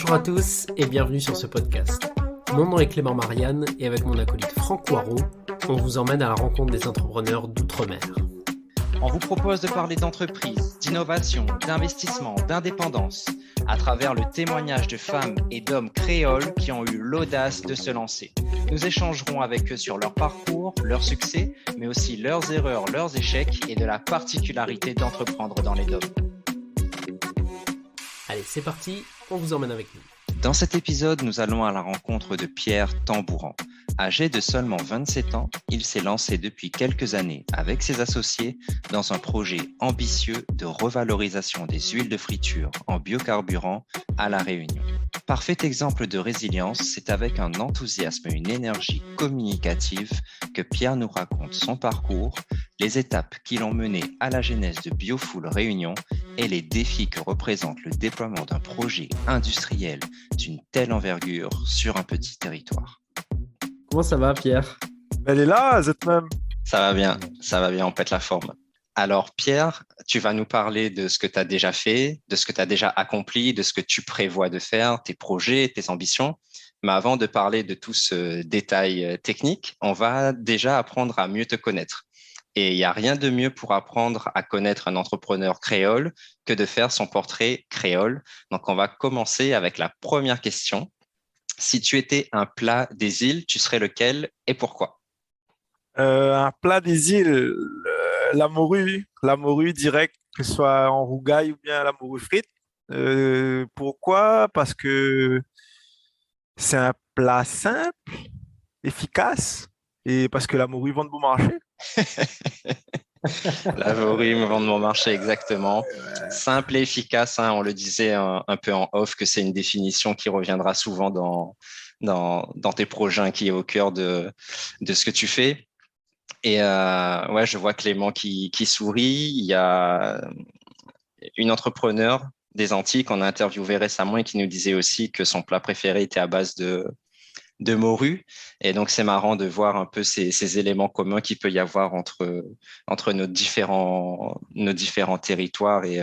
Bonjour à tous et bienvenue sur ce podcast. Mon nom est Clément Marianne et avec mon acolyte Franck Poirot, on vous emmène à la rencontre des entrepreneurs d'outre-mer. On vous propose de parler d'entreprise, d'innovation, d'investissement, d'indépendance, à travers le témoignage de femmes et d'hommes créoles qui ont eu l'audace de se lancer. Nous échangerons avec eux sur leur parcours, leurs succès, mais aussi leurs erreurs, leurs échecs et de la particularité d'entreprendre dans les DOM. Allez, c'est parti, on vous emmène avec nous. Dans cet épisode, nous allons à la rencontre de Pierre Tambouran. Âgé de seulement 27 ans, il s'est lancé depuis quelques années avec ses associés dans un projet ambitieux de revalorisation des huiles de friture en biocarburant à La Réunion. Parfait exemple de résilience, c'est avec un enthousiasme et une énergie communicative que Pierre nous raconte son parcours, les étapes qui l'ont mené à la genèse de Biofuel Réunion et les défis que représente le déploiement d'un projet industriel d'une telle envergure sur un petit territoire. Comment ça va Pierre ? Elle est là, Z-même. Ça va bien, on pète la forme. Alors Pierre, tu vas nous parler de ce que tu as déjà fait, de ce que tu as déjà accompli, de ce que tu prévois de faire, tes projets, tes ambitions. Mais avant de parler de tout ce détail technique, on va déjà apprendre à mieux te connaître. Et il n'y a rien de mieux pour apprendre à connaître un entrepreneur créole que de faire son portrait créole. Donc, on va commencer avec la première question. Si tu étais un plat des îles, tu serais lequel et pourquoi? Un plat des îles, la morue direct, que ce soit en rougail ou bien la morue frite. Pourquoi? Parce que c'est un plat simple, efficace, et parce que la morue vend de bon marché. La morue me vend de mon marché, exactement. Simple et efficace, hein, on le disait un peu en off, que c'est une définition qui reviendra souvent dans tes projets, qui est au cœur de ce que tu fais. Et ouais, je vois Clément qui sourit. Il y a une entrepreneur des Antilles qu'on a interviewée récemment et qui nous disait aussi que son plat préféré était à base de morue. Et donc, c'est marrant de voir un peu ces éléments communs qu'il peut y avoir entre nos différents territoires et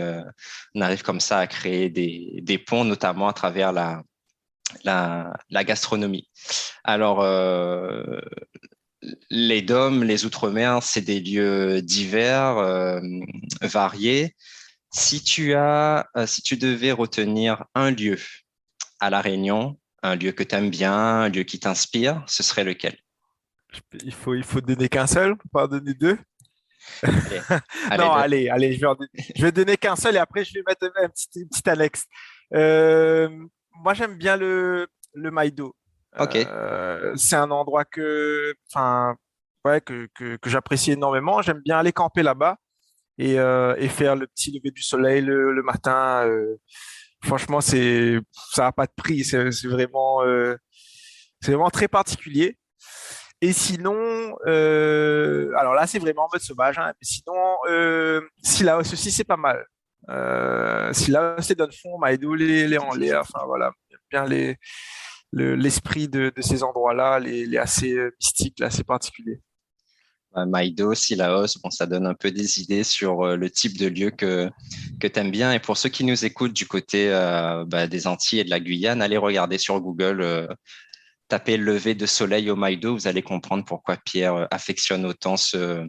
on arrive comme ça à créer des ponts, notamment à travers la gastronomie. Alors, les DOM, les Outre-mer, c'est des lieux divers, variés. Si tu devais retenir un lieu à La Réunion, un lieu que tu aimes bien, un lieu qui t'inspire, ce serait lequel? Il faut donner qu'un seul, on peut pas en donner deux. Allez, Non, donne. allez, je vais donner qu'un seul et après je vais mettre une petite annexe. Moi, j'aime bien le Maïdo. Ok. C'est un endroit enfin, ouais, que j'apprécie énormément. J'aime bien aller camper là-bas et faire le petit lever du soleil le matin. Franchement, ça n'a pas de prix. C'est vraiment très particulier. Et sinon, alors là, c'est vraiment en mode sauvage, hein, mais sinon, Sillaos aussi, c'est pas mal. Sillaos, les Donfons, Maïdo, les Enlés, enfin voilà, j'aime bien l'esprit de ces endroits-là, les assez mystiques, là, assez particuliers. Maïdo, Sillaos, bon, ça donne un peu des idées sur le type de lieu que tu aimes bien. Et pour ceux qui nous écoutent du côté des Antilles et de la Guyane, allez regarder sur Google, tapez lever de soleil au Maïdo, vous allez comprendre pourquoi Pierre affectionne autant ce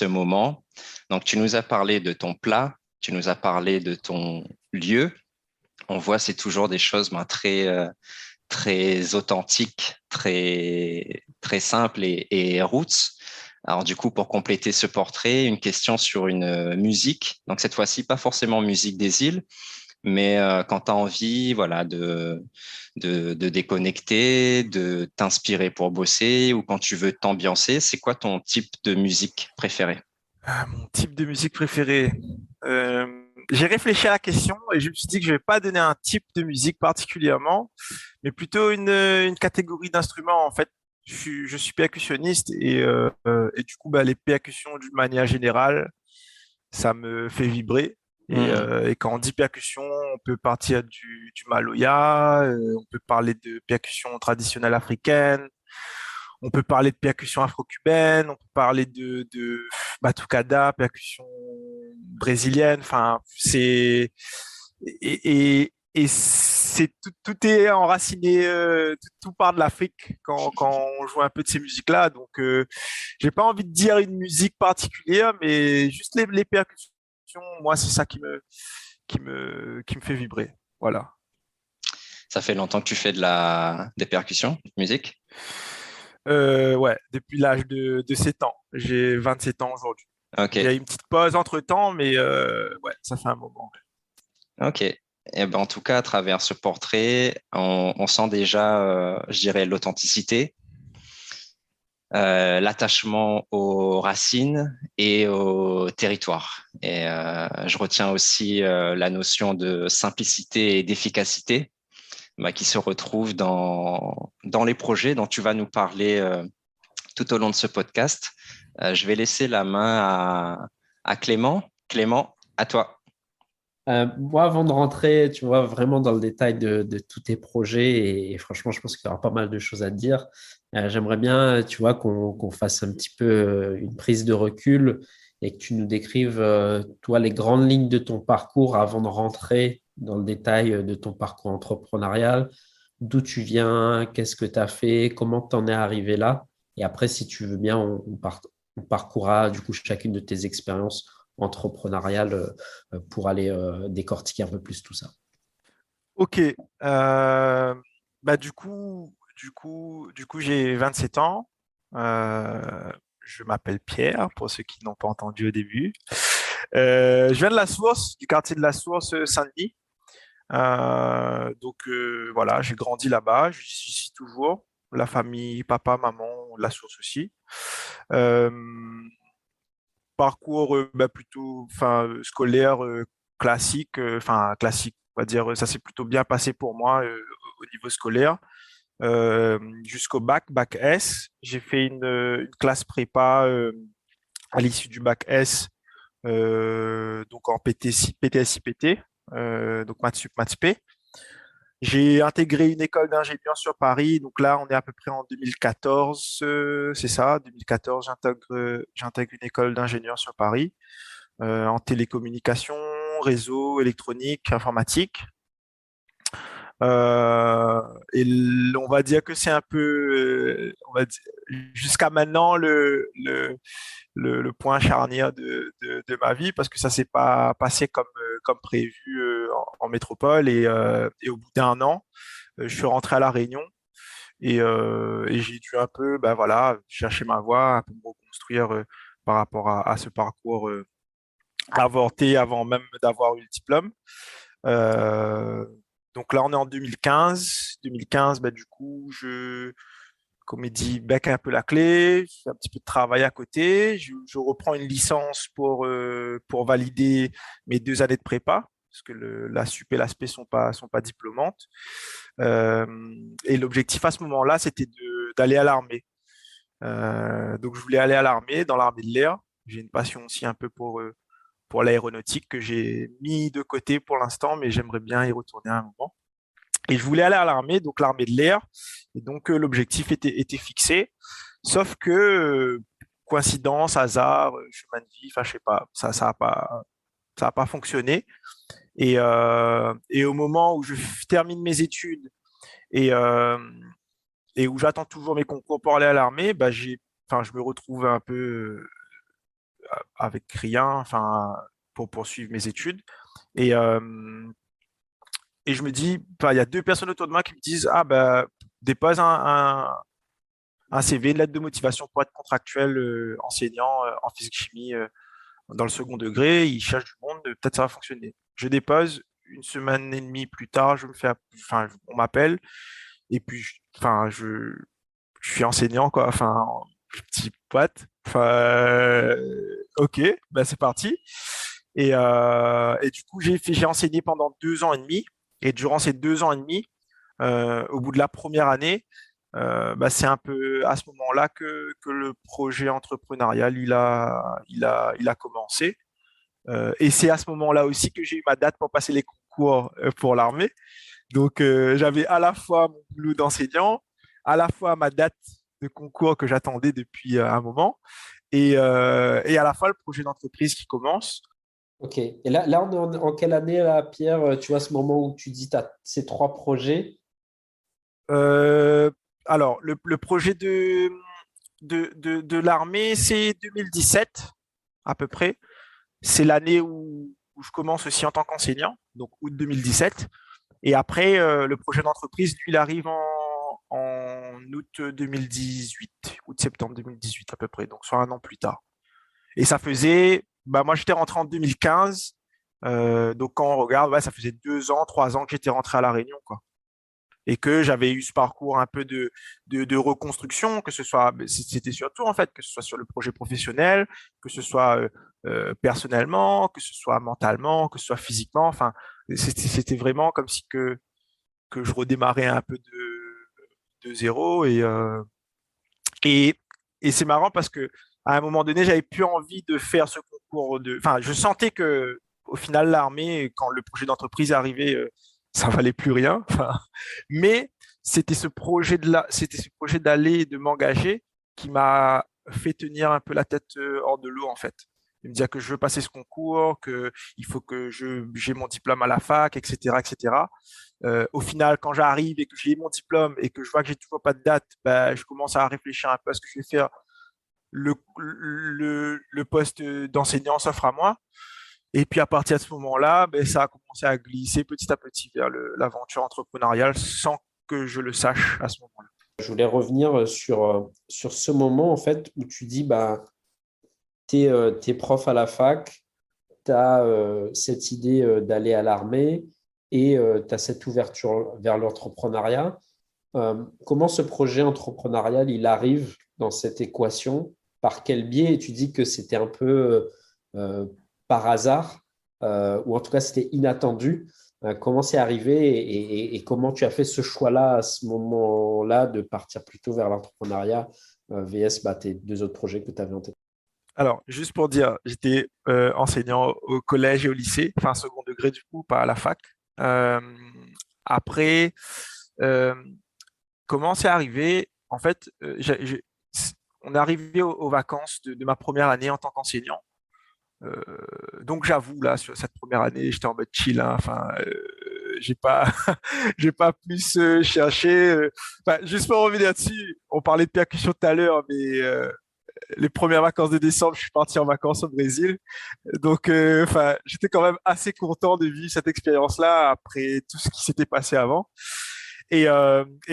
moment. Donc, tu nous as parlé de ton plat, tu nous as parlé de ton lieu. On voit, c'est toujours des choses très authentiques, très simples et roots. Alors du coup, pour compléter ce portrait, une question sur une musique. Donc cette fois-ci, pas forcément musique des îles, mais quand tu as envie, voilà, de déconnecter, de t'inspirer pour bosser ou quand tu veux t'ambiancer, c'est quoi ton type de musique préférée? Mon type de musique préféré. Euh, j'ai réfléchi à la question et je me suis dit que je vais pas donner un type de musique particulièrement, mais plutôt une catégorie d'instruments. En fait, je suis percussionniste et du coup, bah, les percussions d'une manière générale, ça me fait vibrer. Et quand on dit percussion, on peut partir du maloya, on peut parler de percussion traditionnelle africaine, on peut parler de percussion afro-cubaine, on peut parler de batucada, percussion brésilienne. Enfin, c'est et tout est enraciné, tout part de l'Afrique quand on joue un peu de ces musiques-là. Donc, j'ai pas envie de dire une musique particulière, mais juste les percussions, moi, c'est ça qui me fait vibrer. Voilà. Ça fait longtemps que tu fais des percussions, de musique? Ouais, depuis l'âge de 7 ans. J'ai 27 ans aujourd'hui. Ok, Il y a eu une petite pause entre-temps, mais ouais, ça fait un moment. ok. Eh ben, en tout cas, à travers ce portrait, on sent déjà, je dirais, l'authenticité, l'attachement aux racines et au territoire. Et je retiens aussi la notion de simplicité et d'efficacité qui se retrouve dans les projets dont tu vas nous parler tout au long de ce podcast. Je vais laisser la main à Clément. Clément, à toi. Moi, avant de rentrer, tu vois, vraiment dans le détail de tous tes projets, et franchement, je pense qu'il y aura pas mal de choses à te dire. J'aimerais bien, tu vois, qu'on fasse un petit peu une prise de recul et que tu nous décrives, toi, les grandes lignes de ton parcours avant de rentrer dans le détail de ton parcours entrepreneurial, d'où tu viens, qu'est-ce que tu as fait, comment tu en es arrivé là. Et après, si tu veux bien, on parcourra du coup chacune de tes expériences entrepreneuriales pour aller décortiquer un peu plus tout ça. Ok. Bah du coup, j'ai 27 ans. Je m'appelle Pierre, pour ceux qui n'ont pas entendu au début. Je viens de la Source, du quartier de la Source, Saint-Denis. Donc voilà, j'ai grandi là-bas, j'y suis toujours. La famille, papa, maman, de la Source aussi. Euh, Parcours bah, plutôt scolaire classique, classique, on va dire, ça s'est plutôt bien passé pour moi au niveau scolaire. Jusqu'au bac S. J'ai fait une classe prépa à l'issue du bac S, donc en PTSI-PT, donc maths sup, maths spé. J'ai intégré une école d'ingénieur sur Paris, donc là on est à peu près en 2014, c'est ça, 2014, j'intègre une école d'ingénieur sur Paris en télécommunications, réseau, électronique, informatique. Euh, on va dire que c'est un peu, jusqu'à maintenant, le point charnière de ma vie, parce que ça s'est pas passé comme prévu en métropole. Et au bout d'un an, je suis rentré à La Réunion et j'ai dû un peu, ben voilà, chercher ma voie, un peu me reconstruire par rapport à ce parcours avorté avant même d'avoir eu le diplôme. Euh, donc là, on est en 2015. 2015, bah, du coup, comédie bec un peu la clé, je fais un petit peu de travail à côté. Je reprends une licence pour valider mes 2 années de prépa, parce que la sup et l'aspect sont pas diplômantes. Euh, et l'objectif à ce moment-là, c'était d'aller à l'armée. Donc, je voulais aller à l'armée, dans l'armée de l'air. J'ai une passion aussi un peu pour l'aéronautique que j'ai mis de côté pour l'instant, mais j'aimerais bien y retourner à un moment. Et je voulais aller à l'armée, donc l'armée de l'air. Et donc l'objectif était fixé. Sauf que, coïncidence, hasard, chemin de vie, enfin je sais pas, ça a pas fonctionné. Et au moment où je termine mes études et, euh, et où j'attends toujours mes concours pour aller à l'armée, bah, je me retrouve un peu avec rien, enfin, pour poursuivre mes études. Et, euh, et je me dis, enfin, il y a 2 personnes autour de moi qui me disent, ah bah, dépose un CV, une lettre de motivation pour être contractuel enseignant en physique-chimie dans le second degré. Ils cherchent du monde, peut-être ça va fonctionner. Je dépose, une semaine et demie plus tard, on m'appelle et puis, je suis enseignant, quoi. Enfin, petit pote. Enfin, ok, bah c'est parti. Et du coup, j'ai enseigné pendant 2 ans et demi. Et durant ces 2 ans et demi, au bout de la première année, bah, c'est un peu à ce moment-là que le projet entrepreneurial il a commencé. Et c'est à ce moment-là aussi que j'ai eu ma date pour passer les concours pour l'armée. Donc, j'avais à la fois mon boulot d'enseignant, à la fois ma date de concours que j'attendais depuis un moment, et à la fois le projet d'entreprise qui commence. Ok. Et là, on est en quelle année, là, Pierre? Tu vois, ce moment où tu dis tu as ces 3 projets. Euh, alors, le projet de l'armée, c'est 2017 à peu près. C'est l'année où je commence aussi en tant qu'enseignant, donc août 2017. Et après, le projet d'entreprise, lui, il arrive en août 2018, août-septembre 2018 à peu près, donc soit un an plus tard. Et ça faisait, bah moi j'étais rentré en 2015, donc quand on regarde, ouais, ça faisait 2 ans, 3 ans que j'étais rentré à La Réunion, quoi. Et que j'avais eu ce parcours un peu de reconstruction, que ce soit, c'était surtout en fait, que ce soit sur le projet professionnel, que ce soit personnellement, que ce soit mentalement, que ce soit physiquement, enfin, c'était vraiment comme si que je redémarrais un peu de zéro et, et c'est marrant parce que à un moment donné, j'avais plus envie de faire ce concours enfin, je sentais que au final, l'armée, quand le projet d'entreprise est arrivé, ça valait plus rien. Enfin, mais c'était ce projet d'aller et de m'engager qui m'a fait tenir un peu la tête hors de l'eau, en fait. Il me dire que je veux passer ce concours, que il faut que j'ai mon diplôme à la fac, etc., etc. Au final, quand j'arrive et que j'ai mon diplôme et que je vois que j'ai toujours pas de date, bah, je commence à réfléchir un peu à ce que je vais faire. Le poste d'enseignant s'offre à moi. Et puis à partir de ce moment-là, ben, ça a commencé à glisser petit à petit vers l'aventure entrepreneuriale sans que je le sache à ce moment-là. Je voulais revenir sur ce moment, en fait, où tu dis, bah, tu es prof à la fac, tu as cette idée d'aller à l'armée et tu as cette ouverture vers l'entrepreneuriat. Comment ce projet entrepreneurial, il arrive dans cette équation? Par quel biais? Et tu dis que c'était un peu par hasard, ou en tout cas c'était inattendu. Comment c'est arrivé et comment tu as fait ce choix-là à ce moment-là de partir plutôt vers l'entrepreneuriat VS tes 2 autres projets que tu avais en tête? Alors, juste pour dire, j'étais enseignant au collège et au lycée, enfin second degré du coup, pas à la fac. Euh, après, euh, comment c'est arrivé? En fait, on est arrivé aux vacances de ma première année en tant qu'enseignant. Euh, donc j'avoue là sur cette première année, j'étais en mode chill, hein. Enfin, j'ai pas, j'ai pas plus cherché. Enfin, juste pour revenir dessus, on parlait de percussion tout à l'heure, mais les premières vacances de décembre, je suis parti en vacances au Brésil. Donc, enfin, j'étais quand même assez content de vivre cette expérience-là après tout ce qui s'était passé avant. Et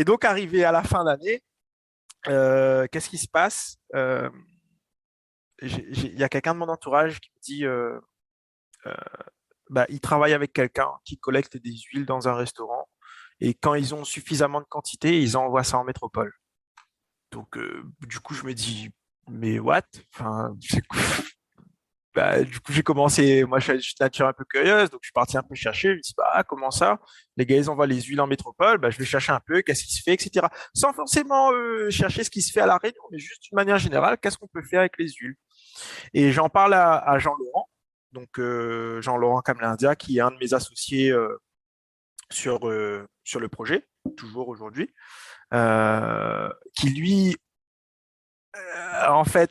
donc, arrivé à la fin d'année, qu'est-ce qui se passe? Il y a quelqu'un de mon entourage qui me dit, euh, bah, il travaille avec quelqu'un qui collecte des huiles dans un restaurant. Et quand ils ont suffisamment de quantité, ils envoient ça en métropole. Donc, du coup, je me dis, mais what? Enfin, bah, du coup, j'ai commencé, moi, je suis de nature un peu curieuse, donc je suis parti un peu chercher. Je me dis, bah, comment ça? Les gars, ils envoient les huiles en métropole, bah, je vais chercher un peu, qu'est-ce qui se fait, etc. Sans forcément chercher ce qui se fait à La Réunion, mais juste d'une manière générale, qu'est-ce qu'on peut faire avec les huiles? Et j'en parle à Jean-Laurent, donc Jean-Laurent Kamlindia, qui est un de mes associés sur le projet, toujours aujourd'hui, qui lui en fait,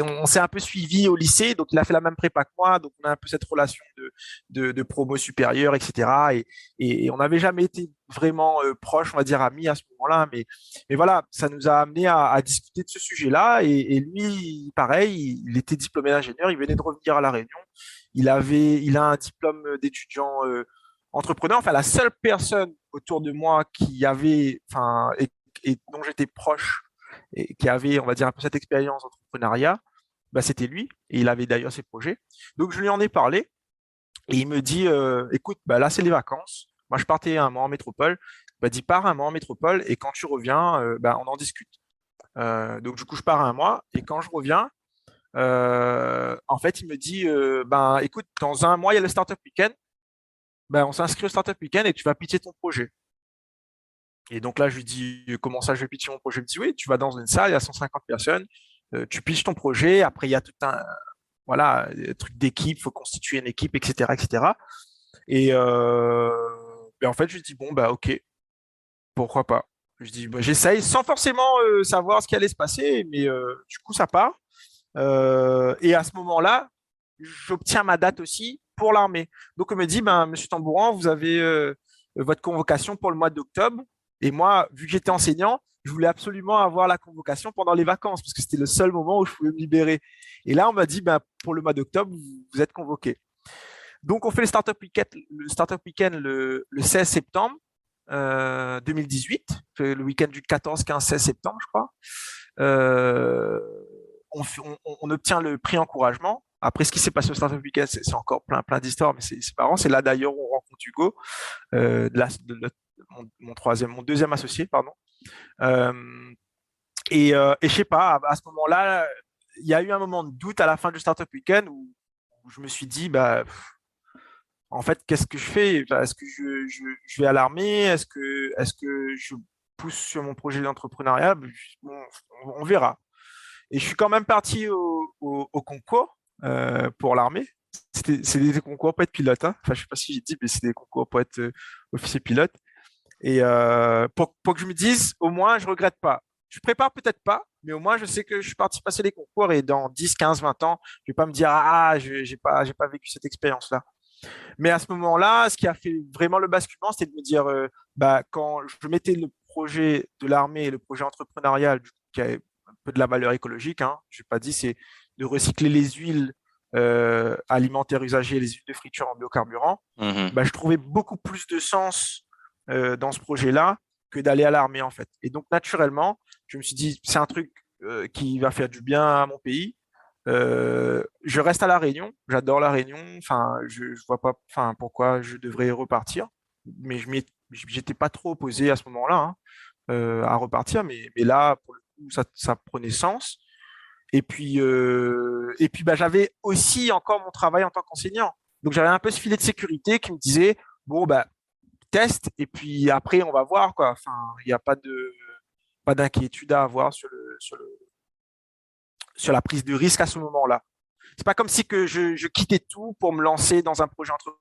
on s'est un peu suivi au lycée, donc il a fait la même prépa que moi, donc on a un peu cette relation de promo supérieure, etc. Et on n'avait jamais été vraiment proches, on va dire amis à ce moment-là, mais voilà, ça nous a amené à discuter de ce sujet-là. Et lui, pareil, il était diplômé d'ingénieur, il venait de revenir à La Réunion, il a un diplôme d'étudiant entrepreneur. Enfin, la seule personne autour de moi qui avait, enfin, et dont j'étais proche et qui avait, on va dire, un peu cette expérience d'entrepreneuriat, bah, c'était lui. Et il avait d'ailleurs ses projets. Donc, je lui en ai parlé. Et il me dit, écoute, bah, là, c'est les vacances. Moi, je partais un mois en métropole. Bah, dis, pars un mois en métropole. Et quand tu reviens, bah, on en discute. Donc, du coup, je pars un mois. Et quand je reviens, en fait, il me dit, ben, écoute, dans un mois, il y a le Startup Weekend. Ben, on s'inscrit au Startup Weekend et tu vas pitcher ton projet. Et donc là, je lui dis, comment ça, je vais pitcher mon projet? Il me dit, oui, tu vas dans une salle, il y a 150 personnes, tu pitches ton projet, après, il y a tout un, voilà, truc d'équipe, il faut constituer une équipe, etc., etc. Et ben, en fait, je lui dis, bon, bah, ok, pourquoi pas? Je dis, bah, j'essaye sans forcément savoir ce qui allait se passer, mais du coup, ça part. Et à ce moment-là, j'obtiens ma date aussi pour l'armée. Donc, on me dit, ben, Monsieur Tambouran, vous avez votre convocation pour le mois d'octobre. Et moi, vu que j'étais enseignant, je voulais absolument avoir la convocation pendant les vacances, parce que c'était le seul moment où je pouvais me libérer. Et là, on m'a dit, ben, pour le mois d'octobre, vous êtes convoqué. Donc, on fait le Startup Weekend le 16 septembre 2018, le week-end du 14, 15, 16 septembre, je crois. Euh, on obtient le prix encouragement. Après, ce qui s'est passé au Startup Weekend, c'est encore plein d'histoires, mais c'est marrant. C'est là d'ailleurs où on rencontre Hugo, mon deuxième associé, pardon. Euh, et je sais pas, à ce moment-là, il y a eu un moment de doute à la fin du Startup Weekend où je me suis dit, bah, en fait, qu'est-ce que je fais? Est-ce que je vais à l'armée? Est-ce que je pousse sur mon projet d'entrepreneuriat? Bon, on verra. Et je suis quand même parti au concours pour l'armée. C'est des concours pour être pilote, hein. Enfin, je sais pas si j'ai dit, mais c'est des concours pour être officier pilote. Et pour que je me dise, au moins, je regrette pas. Je prépare peut-être pas, mais au moins, je sais que je suis parti passer les concours et dans 10, 15, 20 ans, je vais pas me dire, ah, j'ai pas vécu cette expérience-là. Mais à ce moment-là, ce qui a fait vraiment le basculement, c'était de me dire, bah, quand je mettais le projet de l'armée et le projet entrepreneurial, qui a un peu de la valeur écologique, hein, je n'ai pas dit, c'est de recycler les huiles alimentaires usagées, les huiles de friture en biocarburant, bah, je trouvais beaucoup plus de sens dans ce projet-là que d'aller à l'armée, en fait. Et donc, naturellement, je me suis dit, c'est un truc qui va faire du bien à mon pays. Je reste à La Réunion, j'adore La Réunion. Enfin, je vois pas, enfin, pourquoi je devrais repartir. Mais j'étais pas trop opposé à ce moment-là, hein, à repartir. Mais là, pour le coup, ça prenait sens. Et puis, bah, j'avais aussi encore mon travail en tant qu'enseignant. Donc j'avais un peu ce filet de sécurité qui me disait, bon, bah, teste et puis après on va voir quoi. Enfin, il n'y a pas d'inquiétude à avoir sur la prise de risque à ce moment-là. C'est pas comme si que je quittais tout pour me lancer dans un projet entre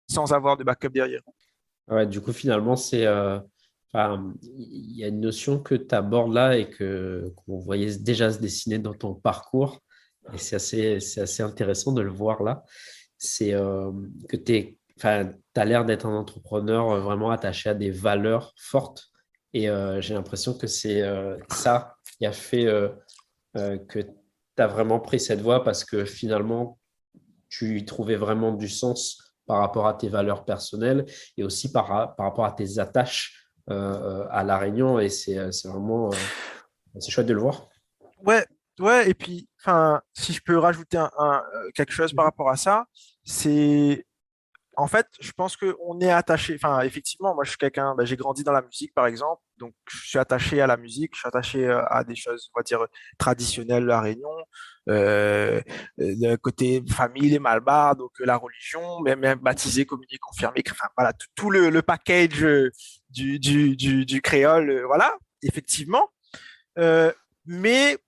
sans avoir de backup derrière. Ouais, du coup, finalement, enfin, il y a une notion que tu abordes là et qu'on voyait déjà se dessiner dans ton parcours. Et c'est assez intéressant de le voir là. C'est que enfin, tu as l'air d'être un entrepreneur vraiment attaché à des valeurs fortes. Et j'ai l'impression que c'est ça qui a fait que tu as vraiment pris cette voie parce que finalement, tu y trouvais vraiment du sens par rapport à tes valeurs personnelles et aussi par rapport à tes attaches à La Réunion. Et c'est vraiment c'est chouette de le voir. Ouais, ouais. Et puis, enfin, si je peux rajouter quelque chose par rapport à ça, c'est en fait, je pense qu'on est attaché. Enfin, effectivement, moi, je suis quelqu'un. Bah, j'ai grandi dans la musique, par exemple, donc je suis attaché à la musique. Je suis attaché à des choses, on va dire, traditionnelles de la Réunion, le côté famille, les Malbars, donc la religion, même baptisé, communié, confirmé. Enfin, voilà, tout le package du créole. Voilà, effectivement. Euh, mais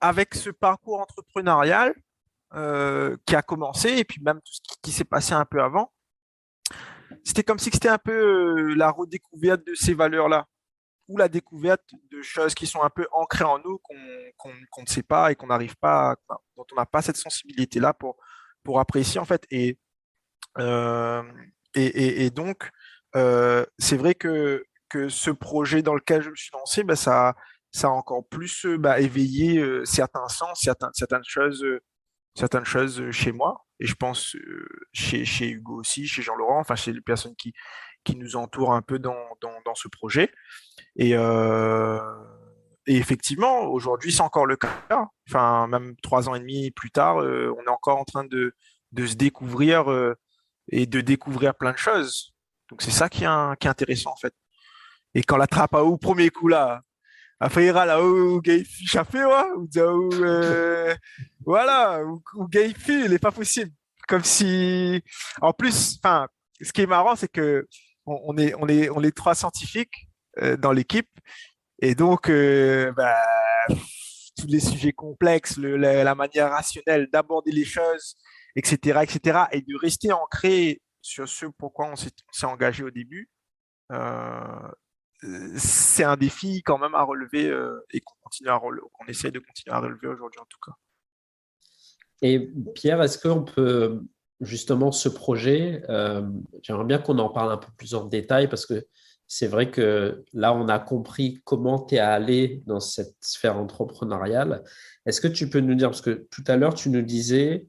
avec ce parcours entrepreneurial qui a commencé, et puis même tout ce qui s'est passé un peu avant, c'était comme si c'était un peu la redécouverte de ces valeurs-là, ou la découverte de choses qui sont un peu ancrées en nous, qu'on ne sait pas et qu'on n'arrive pas, dont on n'a pas cette sensibilité-là pour apprécier, en fait. Euh, et donc, c'est vrai que ce projet dans lequel je me suis lancé, bah, ça a encore plus bah, éveillé certains sens, certaines choses chez moi, et je pense chez Hugo aussi, chez Jean-Laurent, enfin chez les personnes qui nous entourent un peu dans ce projet. Et, euh, et effectivement, aujourd'hui, c'est encore le cas. Enfin, même 3 ans et demi plus tard, on est encore en train de se découvrir et de découvrir plein de choses. Donc c'est ça qui est intéressant en fait. Et quand la trappe a au premier coup là, affaira là où gay échappé ouais, voilà, ou gay il est pas possible. Comme si en plus, enfin, ce qui est marrant c'est que on est trois scientifiques dans l'équipe et donc bah, tous les sujets complexes, la manière rationnelle d'aborder les choses, etc., etc., et de rester ancré sur ce pourquoi on s'est engagé au début. Euh, c'est un défi quand même à relever et qu'on essaie de continuer à relever aujourd'hui en tout cas. Et Pierre, est-ce qu'on peut justement ce projet, j'aimerais bien qu'on en parle un peu plus en détail parce que c'est vrai que là, on a compris comment tu es allé dans cette sphère entrepreneuriale. Est-ce que tu peux nous dire, parce que tout à l'heure, tu nous disais,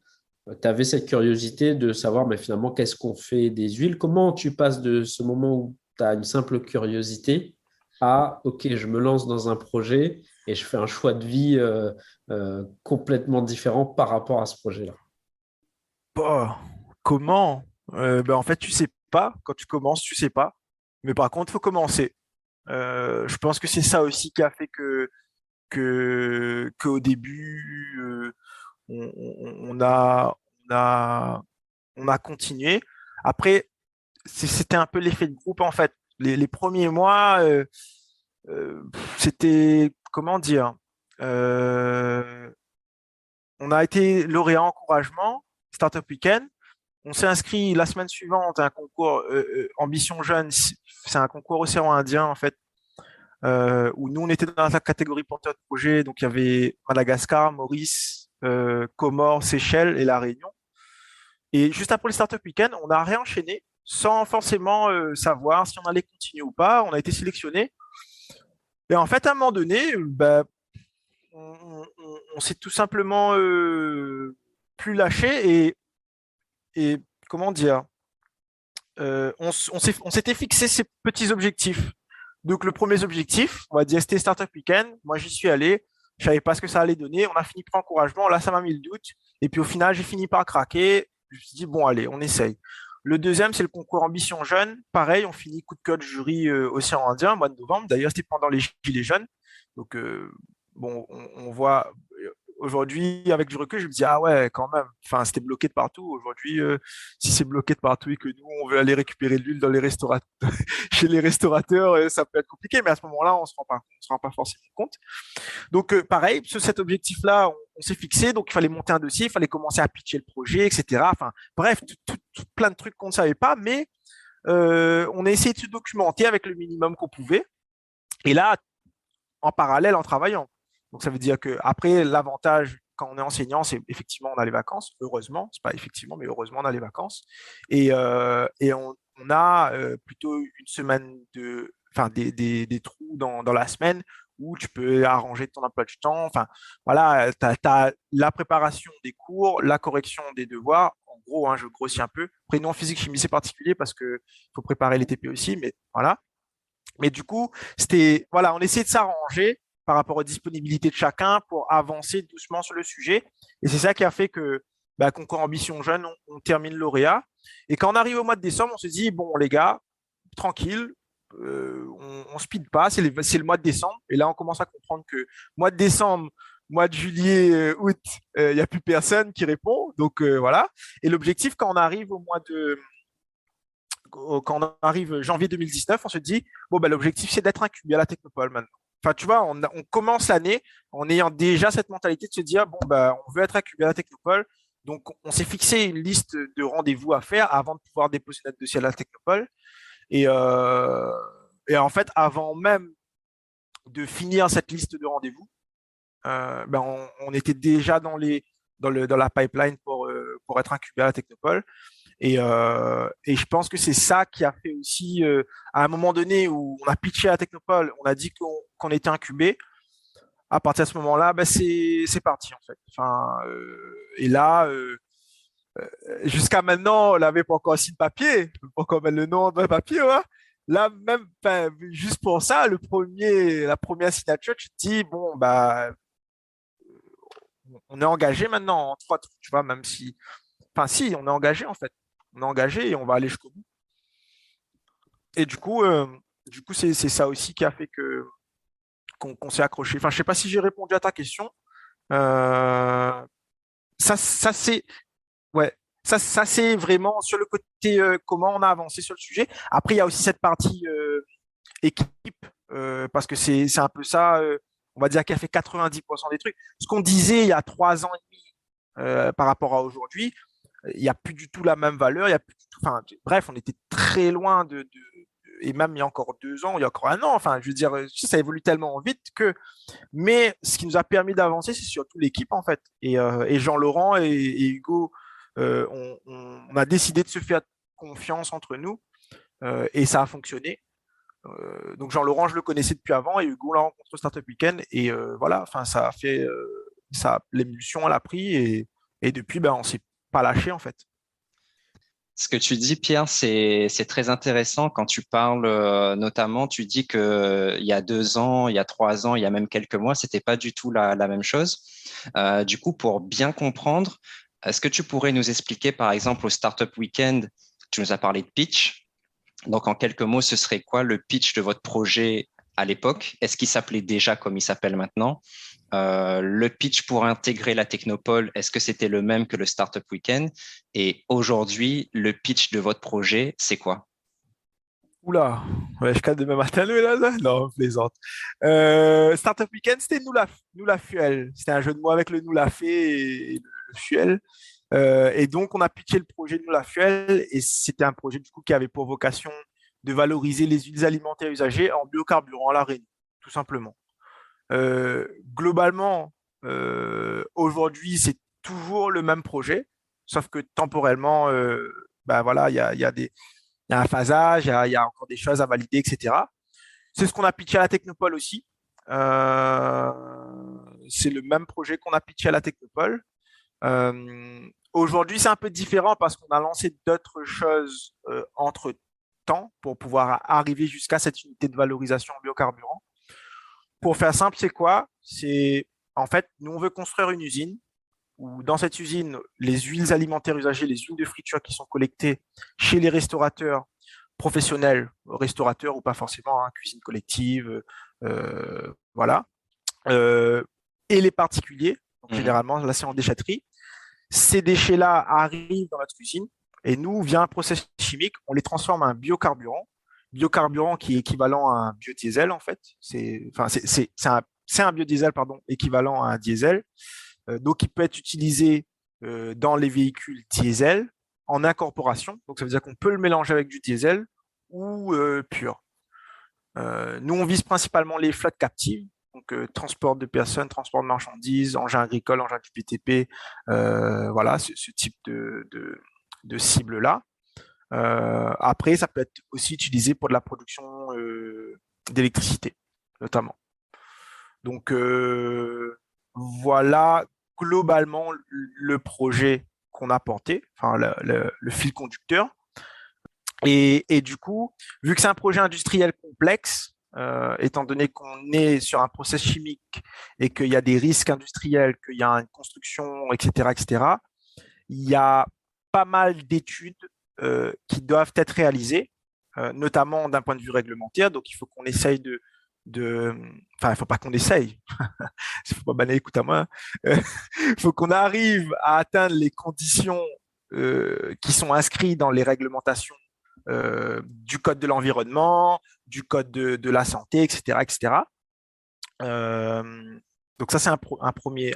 tu avais cette curiosité de savoir, mais finalement, qu'est-ce qu'on fait des huiles? Comment tu passes de ce moment où tu as une simple curiosité à, OK, je me lance dans un projet et je fais un choix de vie complètement différent par rapport à ce projet-là? Bah, comment? En fait, tu sais pas. Quand tu commences, tu sais pas. Mais par contre, il faut commencer. Je pense que c'est ça aussi qui a fait qu'au début, on a, on a continué. Après, c'était un peu l'effet de groupe en fait. Les premiers mois, c'était, comment dire, euh, on a été lauréat encouragement, Startup Weekend. On s'est inscrit la semaine suivante à un concours Ambition Jeune. C'est un concours océan Indien en fait, où nous on était dans la catégorie porteur de projet. Donc il y avait Madagascar, Maurice, Comores, Seychelles et La Réunion. Et juste après le Startup Weekend, on a réenchaîné sans forcément savoir si on allait continuer ou pas. On a été sélectionné. Et en fait, à un moment donné, on s'est tout simplement plus lâché et comment dire, on s'était fixé ces petits objectifs. Donc, le premier objectif, on va dire, c'était Startup Weekend. Moi, j'y suis allé. Je savais pas ce que ça allait donner. On a fini par encouragement. Là, ça m'a mis le doute. Et puis, au final, j'ai fini par craquer. Je me suis dit, bon, allez, on essaye. Le deuxième, c'est le concours Ambition Jeune. Pareil, on finit coup de code jury Océan Indien, mois de novembre. D'ailleurs, c'était pendant les Gilets jaunes. Donc, bon, on voit aujourd'hui, avec du recul, je me dis, ah ouais, quand même. Enfin, c'était bloqué de partout. Aujourd'hui, si c'est bloqué de partout et que nous, on veut aller récupérer de l'huile dans les restaurateurs, chez les restaurateurs, ça peut être compliqué. Mais à ce moment-là, on se rend pas forcément compte. Donc, pareil, sur cet objectif-là, on s'est fixé. Donc, il fallait monter un dossier, il fallait commencer à pitcher le projet, etc. Enfin, bref, plein de trucs qu'on ne savait pas. Mais on a essayé de se documenter avec le minimum qu'on pouvait. Et là, en parallèle, en travaillant. Donc, ça veut dire que après, l'avantage quand on est enseignant, c'est effectivement on a les vacances. Heureusement, c'est pas effectivement, mais heureusement on a les vacances. Et on a plutôt une semaine enfin des trous dans la semaine où tu peux arranger ton emploi du temps. Enfin, voilà, tu as la préparation des cours, la correction des devoirs. En gros, hein, je grossis un peu. Après, nous en physique chimie, c'est particulier parce que faut préparer les TP aussi, mais voilà. Mais du coup, c'était, voilà, on essayait de s'arranger par rapport aux disponibilités de chacun pour avancer doucement sur le sujet. Et c'est ça qui a fait que, Concours Ambition Jeune, on termine lauréat. Et quand on arrive au mois de décembre, on se dit, bon, les gars, tranquille, on speed pas, c'est le mois de décembre. Et là, on commence à comprendre que mois de décembre, mois de juillet, août, il n'y a plus personne qui répond. Donc, voilà. Et l'objectif, quand on arrive janvier 2019, on se dit, bon, l'objectif, c'est d'être incubé à la Technopole maintenant. Enfin, tu vois, on commence l'année en ayant déjà cette mentalité de se dire, bon, on veut être incubé à la Technopole. Donc, on s'est fixé une liste de rendez-vous à faire avant de pouvoir déposer notre dossier à la Technopole. Et, en fait, avant même de finir cette liste de rendez-vous, on était déjà dans la pipeline pour être incubé à la Technopole. Et je pense que c'est ça qui a fait aussi, à un moment donné où on a pitché à la Technopole, on a dit qu'on était incubé. À partir de ce moment-là, c'est parti en fait. Enfin, et là, jusqu'à maintenant, on n'avait pas encore signé de papier, pas encore mettre le nom dans le papier. Ouais. Là, même, juste pour ça, la première signature, tu te dis, bon, on est engagé maintenant en trois trucs, tu vois, même si, enfin, si, on est engagé en fait. On est engagé et on va aller jusqu'au bout. Et du coup, c'est ça aussi qui a fait qu'on s'est accroché. Enfin, je sais pas si j'ai répondu à ta question. Euh, ça c'est ouais, ça c'est vraiment sur le côté comment on a avancé sur le sujet. Après, il y a aussi cette partie équipe parce que c'est un peu ça. On va dire qu'elle fait 90% des trucs. Ce qu'on disait il y a 3 ans et demi par rapport à aujourd'hui, il n'y a plus du tout la même valeur. Il y a plus du tout, enfin, bref, on était très loin et même il y a encore 2 ans, il y a encore un an, enfin, je veux dire, ça évolue tellement vite que. Mais ce qui nous a permis d'avancer, c'est surtout l'équipe, en fait. Et Jean-Laurent et Hugo, on a décidé de se faire confiance entre nous et ça a fonctionné. Donc Jean-Laurent, je le connaissais depuis avant et Hugo, on l'a rencontré au Startup Weekend et voilà, enfin ça a fait l'émulsion, elle a pris et depuis, ben, on s'est pas lâché en fait. Ce que tu dis, Pierre, c'est très intéressant quand tu parles, notamment, tu dis que il y a 2 ans, il y a 3 ans, il y a même quelques mois, c'était pas du tout la même chose. Du coup, pour bien comprendre, est-ce que tu pourrais nous expliquer, par exemple, au Startup Weekend, tu nous as parlé de pitch. Donc, en quelques mots, ce serait quoi le pitch de votre projet à l'époque? Est-ce qu'il s'appelait déjà comme il s'appelle maintenant? Le pitch pour intégrer la Technopole, est-ce que c'était le même que le Startup Weekend? Et aujourd'hui, le pitch de votre projet, c'est quoi? Oula, ouais, je calme demain matin, là. Non, je plaisante. Startup Weekend, c'était nous la Fuel. C'était un jeu de mots avec le nous la fait et le Fuel. Et donc, on a pitché le projet de nous la Fuel et c'était un projet du coup qui avait pour vocation de valoriser les huiles alimentaires usagées en biocarburant à La Réunion, tout simplement. Globalement, aujourd'hui, c'est toujours le même projet, sauf que temporellement, ben voilà, il y a un phasage, il y a encore des choses à valider, etc. C'est ce qu'on a pitché à la Technopole aussi. Euh, c'est le même projet qu'on a pitché à la Technopole. Aujourd'hui, c'est un peu différent parce qu'on a lancé d'autres choses entre temps pour pouvoir arriver jusqu'à cette unité de valorisation en biocarburant. Pour faire simple, c'est quoi? C'est en fait, nous, on veut construire une usine où dans cette usine, les huiles alimentaires usagées, les huiles de friture qui sont collectées chez les restaurateurs professionnels, restaurateurs ou pas forcément, hein, cuisine collective, voilà, euh, et les particuliers, donc généralement, là c'est en déchetterie, ces déchets-là arrivent dans notre usine et nous, via un process chimique, on les transforme en un biocarburant qui est équivalent à un biodiesel en fait. C'est un biodiesel pardon, équivalent à un diesel. Donc, il peut être utilisé dans les véhicules diesel en incorporation. Donc, ça veut dire qu'on peut le mélanger avec du diesel ou pur. Nous, on vise principalement les flottes captives, donc transport de personnes, transport de marchandises, engins agricoles, engins du BTP, voilà, ce type de cible-là. Après, ça peut être aussi utilisé pour de la production d'électricité, notamment. Donc, voilà globalement le projet qu'on a porté, enfin le fil conducteur. Et du coup, vu que c'est un projet industriel complexe, étant donné qu'on est sur un process chimique et qu'il y a des risques industriels, qu'il y a une construction, etc., etc., il y a pas mal d'études qui doivent être réalisées, notamment d'un point de vue réglementaire. Donc, il faut qu'on essaye enfin, il ne faut pas qu'on essaye. Il faut pas banner, écoute à moi. Il faut qu'on arrive à atteindre les conditions qui sont inscrites dans les réglementations du code de l'environnement, du code de la santé, etc., etc. Donc ça, c'est un premier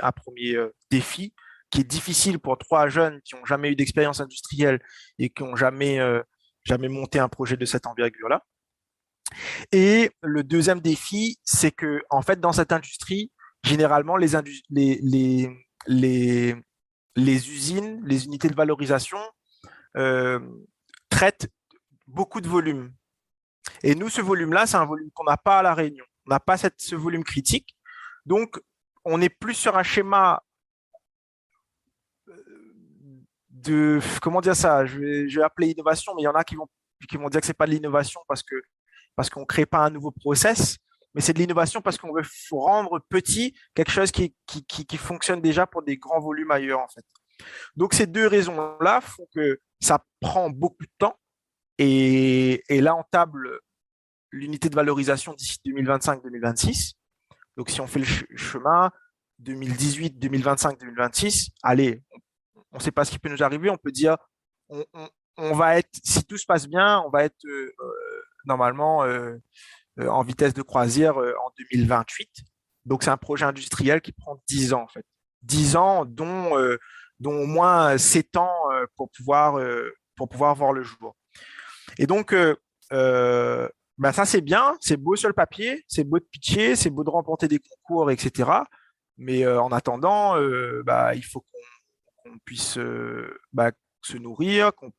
défi qui est difficile pour 3 jeunes qui n'ont jamais eu d'expérience industrielle et qui n'ont jamais monté un projet de cette envergure-là. Et le deuxième défi, c'est que en fait, dans cette industrie, généralement, les usines, les unités de valorisation euh, traitent beaucoup de volume. Et nous, ce volume-là, c'est un volume qu'on n'a pas à La Réunion. On n'a pas ce volume critique. Donc, on est plus sur un schéma comment dire ça, je vais appeler innovation, mais il y en a qui vont dire que c'est pas de l'innovation parce qu'on ne crée pas un nouveau process, mais c'est de l'innovation parce qu'on veut rendre petit quelque chose qui fonctionne déjà pour des grands volumes ailleurs, en fait. Donc, ces deux raisons-là font que ça prend beaucoup de temps. Et là, on table l'unité de valorisation d'ici 2025-2026. Donc, si on fait le chemin 2018, 2025, 2026, allez, on ne sait pas ce qui peut nous arriver. On peut dire, on va être, si tout se passe bien, on va être normalement en vitesse de croisière en 2028. Donc, c'est un projet industriel qui prend 10 ans, en fait. 10 ans, dont au moins 7 ans pour pouvoir voir le jour. Et donc, Ça c'est bien, c'est beau sur le papier, c'est beau de pitcher, c'est beau de remporter des concours, etc. Mais en attendant, il faut qu'on puisse se nourrir, qu'on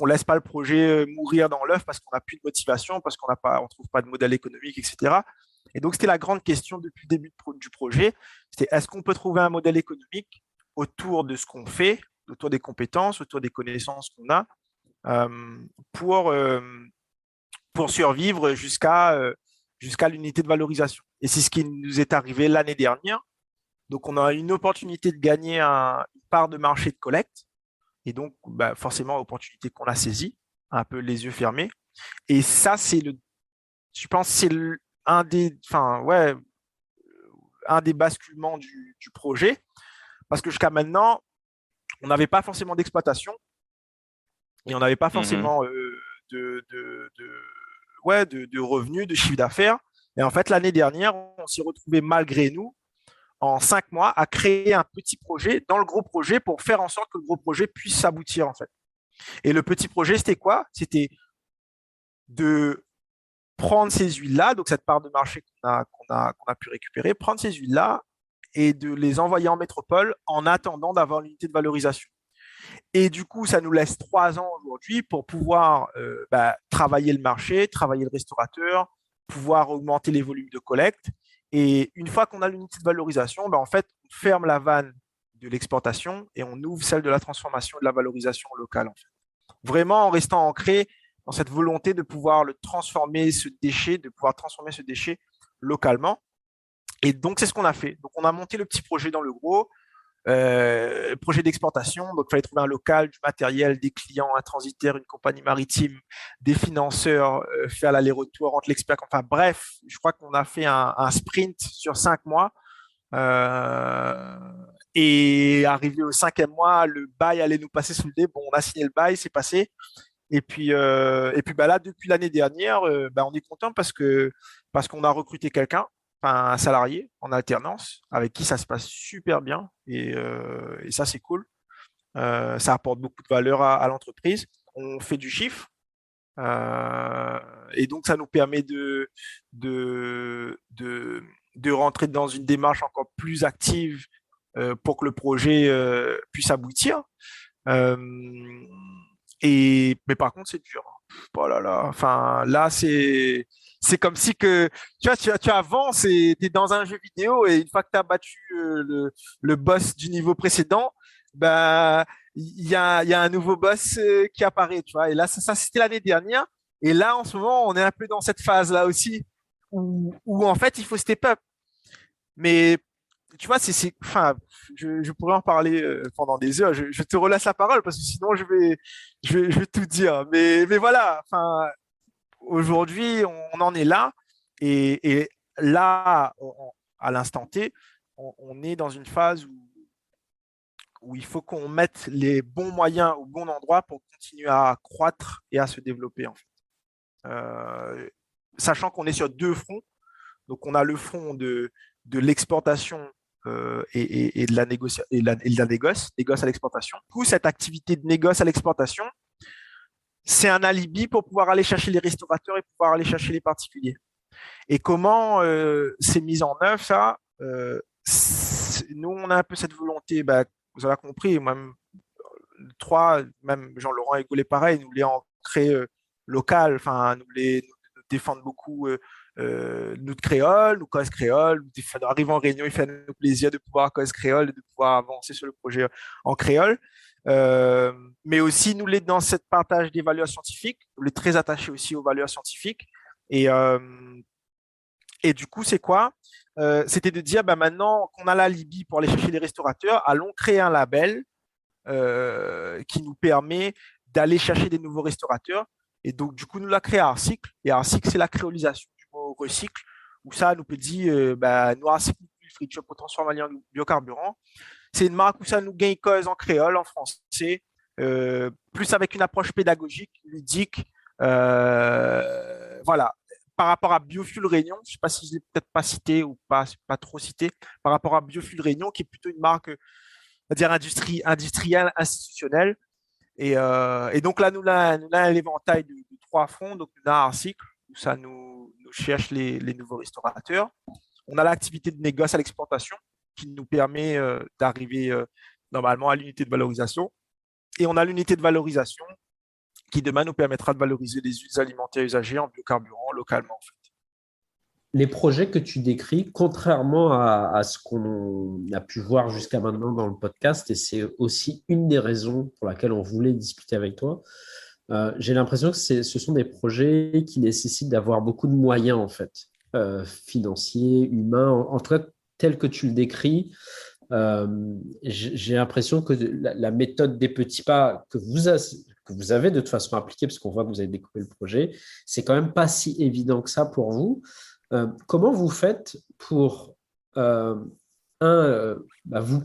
laisse pas le projet mourir dans l'œuf parce qu'on n'a plus de motivation, parce on trouve pas de modèle économique, etc. Et donc c'était la grande question depuis le début du projet, c'était est-ce qu'on peut trouver un modèle économique autour de ce qu'on fait, autour des compétences, autour des connaissances qu'on a, euh, pour pour survivre jusqu'à l'unité de valorisation. Et c'est ce qui nous est arrivé l'année dernière. Donc, on a une opportunité de gagner une part de marché de collecte. Et donc, forcément, opportunité qu'on a saisie, un peu les yeux fermés. Et ça, je pense, c'est un des basculements du projet. Parce que jusqu'à maintenant, on n'avait pas forcément d'exploitation et on n'avait pas Mhm. forcément de, de, de, de revenus, de chiffre d'affaires. Et en fait, l'année dernière, on s'est retrouvé malgré nous en 5 mois à créer un petit projet dans le gros projet pour faire en sorte que le gros projet puisse s'aboutir en fait. Et le petit projet, c'était quoi? C'était de prendre ces huiles-là, donc cette part de marché qu'on a pu récupérer, prendre ces huiles-là et de les envoyer en métropole en attendant d'avoir l'unité de valorisation. Et du coup, ça nous laisse 3 ans aujourd'hui pour pouvoir travailler le marché, travailler le restaurateur, pouvoir augmenter les volumes de collecte. Et une fois qu'on a l'unité de valorisation, en fait, on ferme la vanne de l'exportation et on ouvre celle de la transformation et de la valorisation locale. En fait. Vraiment en restant ancré dans cette volonté de pouvoir transformer ce déchet localement. Et donc, c'est ce qu'on a fait. Donc, on a monté le petit projet dans le gros, projet d'exportation. Donc, il fallait trouver un local, du matériel, des clients, un transitaire, une compagnie maritime, des financeurs, faire l'aller-retour entre l'expert. Enfin, bref, je crois qu'on a fait un sprint sur 5 mois. Euh, et arrivé au 5e mois, le bail allait nous passer sous le nez. Bon, on a signé le bail, c'est passé. Et puis là, depuis l'année dernière, on est content parce qu'on a recruté quelqu'un, enfin, un salarié en alternance, avec qui ça se passe super bien. Et ça, c'est cool. Ça apporte beaucoup de valeur à l'entreprise. On fait du chiffre. euh, et donc, ça nous permet de, de, de rentrer dans une démarche encore plus active pour que le projet puisse aboutir. Euh, mais par contre, c'est dur. Oh là là. Enfin, là, c'est comme si que tu avances et tu es dans un jeu vidéo et une fois que tu as battu le boss du niveau précédent, bah, il y a un nouveau boss qui apparaît, tu vois. Et là, ça c'était l'année dernière. Et là, en ce moment, on est un peu dans cette phase-là aussi où en fait, il faut step up. Mais tu vois, enfin, je pourrais en parler pendant des heures. Je te relaisse la parole parce que sinon je vais tout dire. Mais voilà, enfin, aujourd'hui, on en est là. Et là, à l'instant T, on est dans une phase où il faut qu'on mette les bons moyens au bon endroit pour continuer à croître et à se développer, en fait. Euh, Sachant qu'on est sur deux fronts. Donc, on a le front de l'exportation et de la négoce à l'exportation. Du coup, cette activité de négoce à l'exportation, c'est un alibi pour pouvoir aller chercher les restaurateurs et pouvoir aller chercher les particuliers. Et comment c'est mis en œuvre, ça nous, on a un peu cette volonté, vous avez compris, même Jean-Laurent et Gaulet, pareil, nous les ancrer local, enfin, nous défendent beaucoup notre créole, nous cause créole, arrive en réunion, il fait nous plaisir de pouvoir cause créole et de pouvoir avancer sur le projet en créole. Euh, mais aussi nous les dans cette partage des valeurs scientifiques, nous les très attachés aussi aux valeurs scientifiques. Et, euh, et du coup, c'est quoi? C'était de dire, maintenant qu'on a l'alibi pour aller chercher les restaurateurs, allons créer un label qui nous permet d'aller chercher des nouveaux restaurateurs. Et donc, du coup, nous l'a créé Arcycle. Et Arcycle, c'est la créolisation du mot recycle, où ça nous peut dire, nous, Arcycle, friture pour transformer en biocarburant. C'est une marque où ça nous gagne cause en créole, en français, plus avec une approche pédagogique, ludique. Voilà. Par rapport à Biofuel Réunion, je ne sais pas si je l'ai peut-être pas cité ou pas trop cité, par rapport à Biofuel Réunion, qui est plutôt une marque, on va dire industrielle, institutionnelle, Et donc là, nous avons un éventail de 3 fronts. Donc, nous avons un cycle où ça nous cherche les nouveaux restaurateurs. On a l'activité de négoce à l'exportation qui nous permet d'arriver normalement à l'unité de valorisation. Et on a l'unité de valorisation qui demain nous permettra de valoriser les huiles alimentaires usagées en biocarburant localement, en fait. Les projets que tu décris, contrairement à ce qu'on a pu voir jusqu'à maintenant dans le podcast, et c'est aussi une des raisons pour laquelle on voulait discuter avec toi, j'ai l'impression que ce sont des projets qui nécessitent d'avoir beaucoup de moyens, en fait, financiers, humains, en tout cas, tel que tu le décris. J'ai l'impression que la méthode des petits pas que vous avez de toute façon appliquée, parce qu'on voit que vous avez découpé le projet, c'est quand même pas si évident que ça pour vous. Comment vous faites pour, vous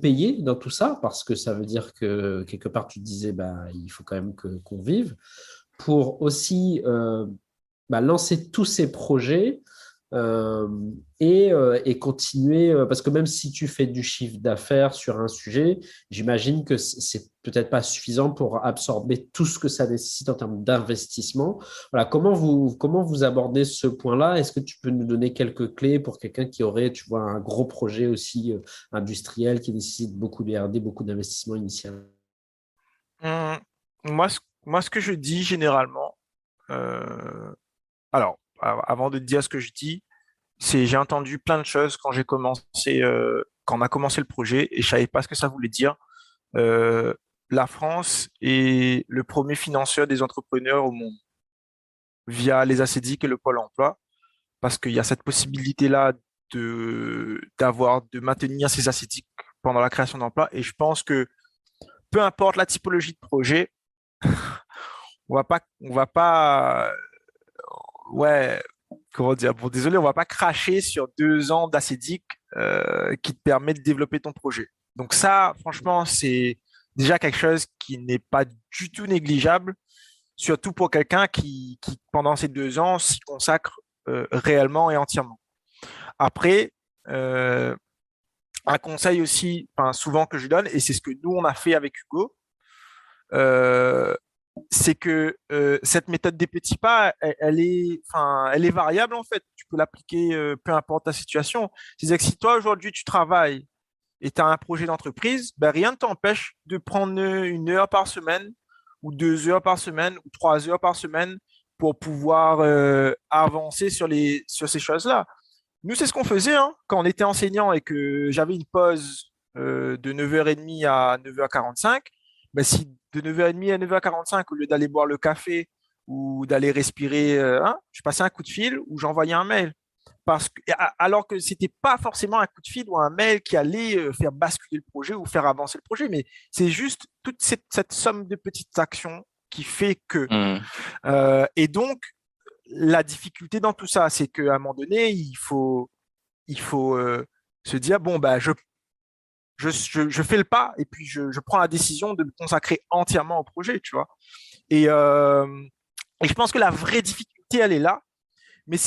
payer dans tout ça, parce que ça veut dire que quelque part tu te disais, il faut quand même qu'on vive, pour aussi lancer tous ces projets et continuer, parce que même si tu fais du chiffre d'affaires sur un sujet, j'imagine que c'est peut-être pas suffisant pour absorber tout ce que ça nécessite en termes d'investissement. Voilà, comment vous abordez ce point-là? Est-ce que tu peux nous donner quelques clés pour quelqu'un qui aurait, tu vois, un gros projet aussi industriel qui nécessite beaucoup de R&D, beaucoup d'investissement initial? Hum, moi, ce que je dis généralement, alors, avant de te dire ce que je dis, j'ai entendu plein de choses quand quand on a commencé le projet et je savais pas ce que ça voulait dire. Euh, la France est le premier financeur des entrepreneurs au monde via les ACDIC et le Pôle emploi, parce qu'il y a cette possibilité-là de maintenir ces ACDIC pendant la création d'emplois. Et je pense que peu importe la typologie de projet, on va pas, ouais, comment dire, bon, désolé, on va pas cracher sur 2 ans d'ACDIC qui te permet de développer ton projet. Donc ça, franchement, c'est déjà quelque chose qui n'est pas du tout négligeable, surtout pour quelqu'un pendant ces 2 ans, s'y consacre réellement et entièrement. Après, un conseil aussi, enfin, souvent que je donne, et c'est ce que nous, on a fait avec Hugo, euh, c'est que cette méthode des petits pas, elle est variable en fait. Tu peux l'appliquer peu importe ta situation. C'est-à-dire que si toi aujourd'hui tu travailles et tu as un projet d'entreprise, ben, rien ne t'empêche de prendre 1 heure par semaine ou 2 heures par semaine ou 3 heures par semaine pour pouvoir avancer sur ces choses-là. Nous, c'est ce qu'on faisait hein, quand on était enseignant et que j'avais une pause de 9h30 à 9h45. Ben, si de 9h30 à 9h45, au lieu d'aller boire le café ou d'aller respirer, je passais un coup de fil ou j'envoyais un mail. Alors que ce n'était pas forcément un coup de fil ou un mail qui allait faire basculer le projet ou faire avancer le projet, mais c'est juste toute cette somme de petites actions qui fait que. Et donc, la difficulté dans tout ça, c'est qu'à un moment donné, il faut se dire, bon, bah, je fais le pas et puis je prends la décision de me consacrer entièrement au projet, tu vois. Et je pense que la vraie difficulté, elle est là, mais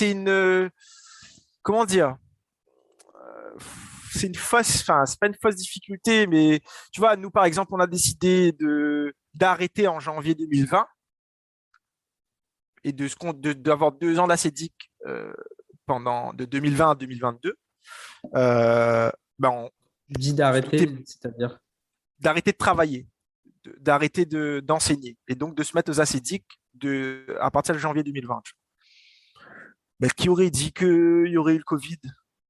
comment dire, c'est pas une fausse difficulté, mais tu vois, nous, par exemple, on a décidé d'arrêter en janvier 2020 et d'avoir 2 ans d'ACDIC de 2020 à 2022. Tu dis d'arrêter, c'est-à-dire? D'arrêter de travailler, d'arrêter d'enseigner et donc de se mettre aux ACDIC à partir de janvier 2020. Mais qui aurait dit qu'il y aurait eu le Covid?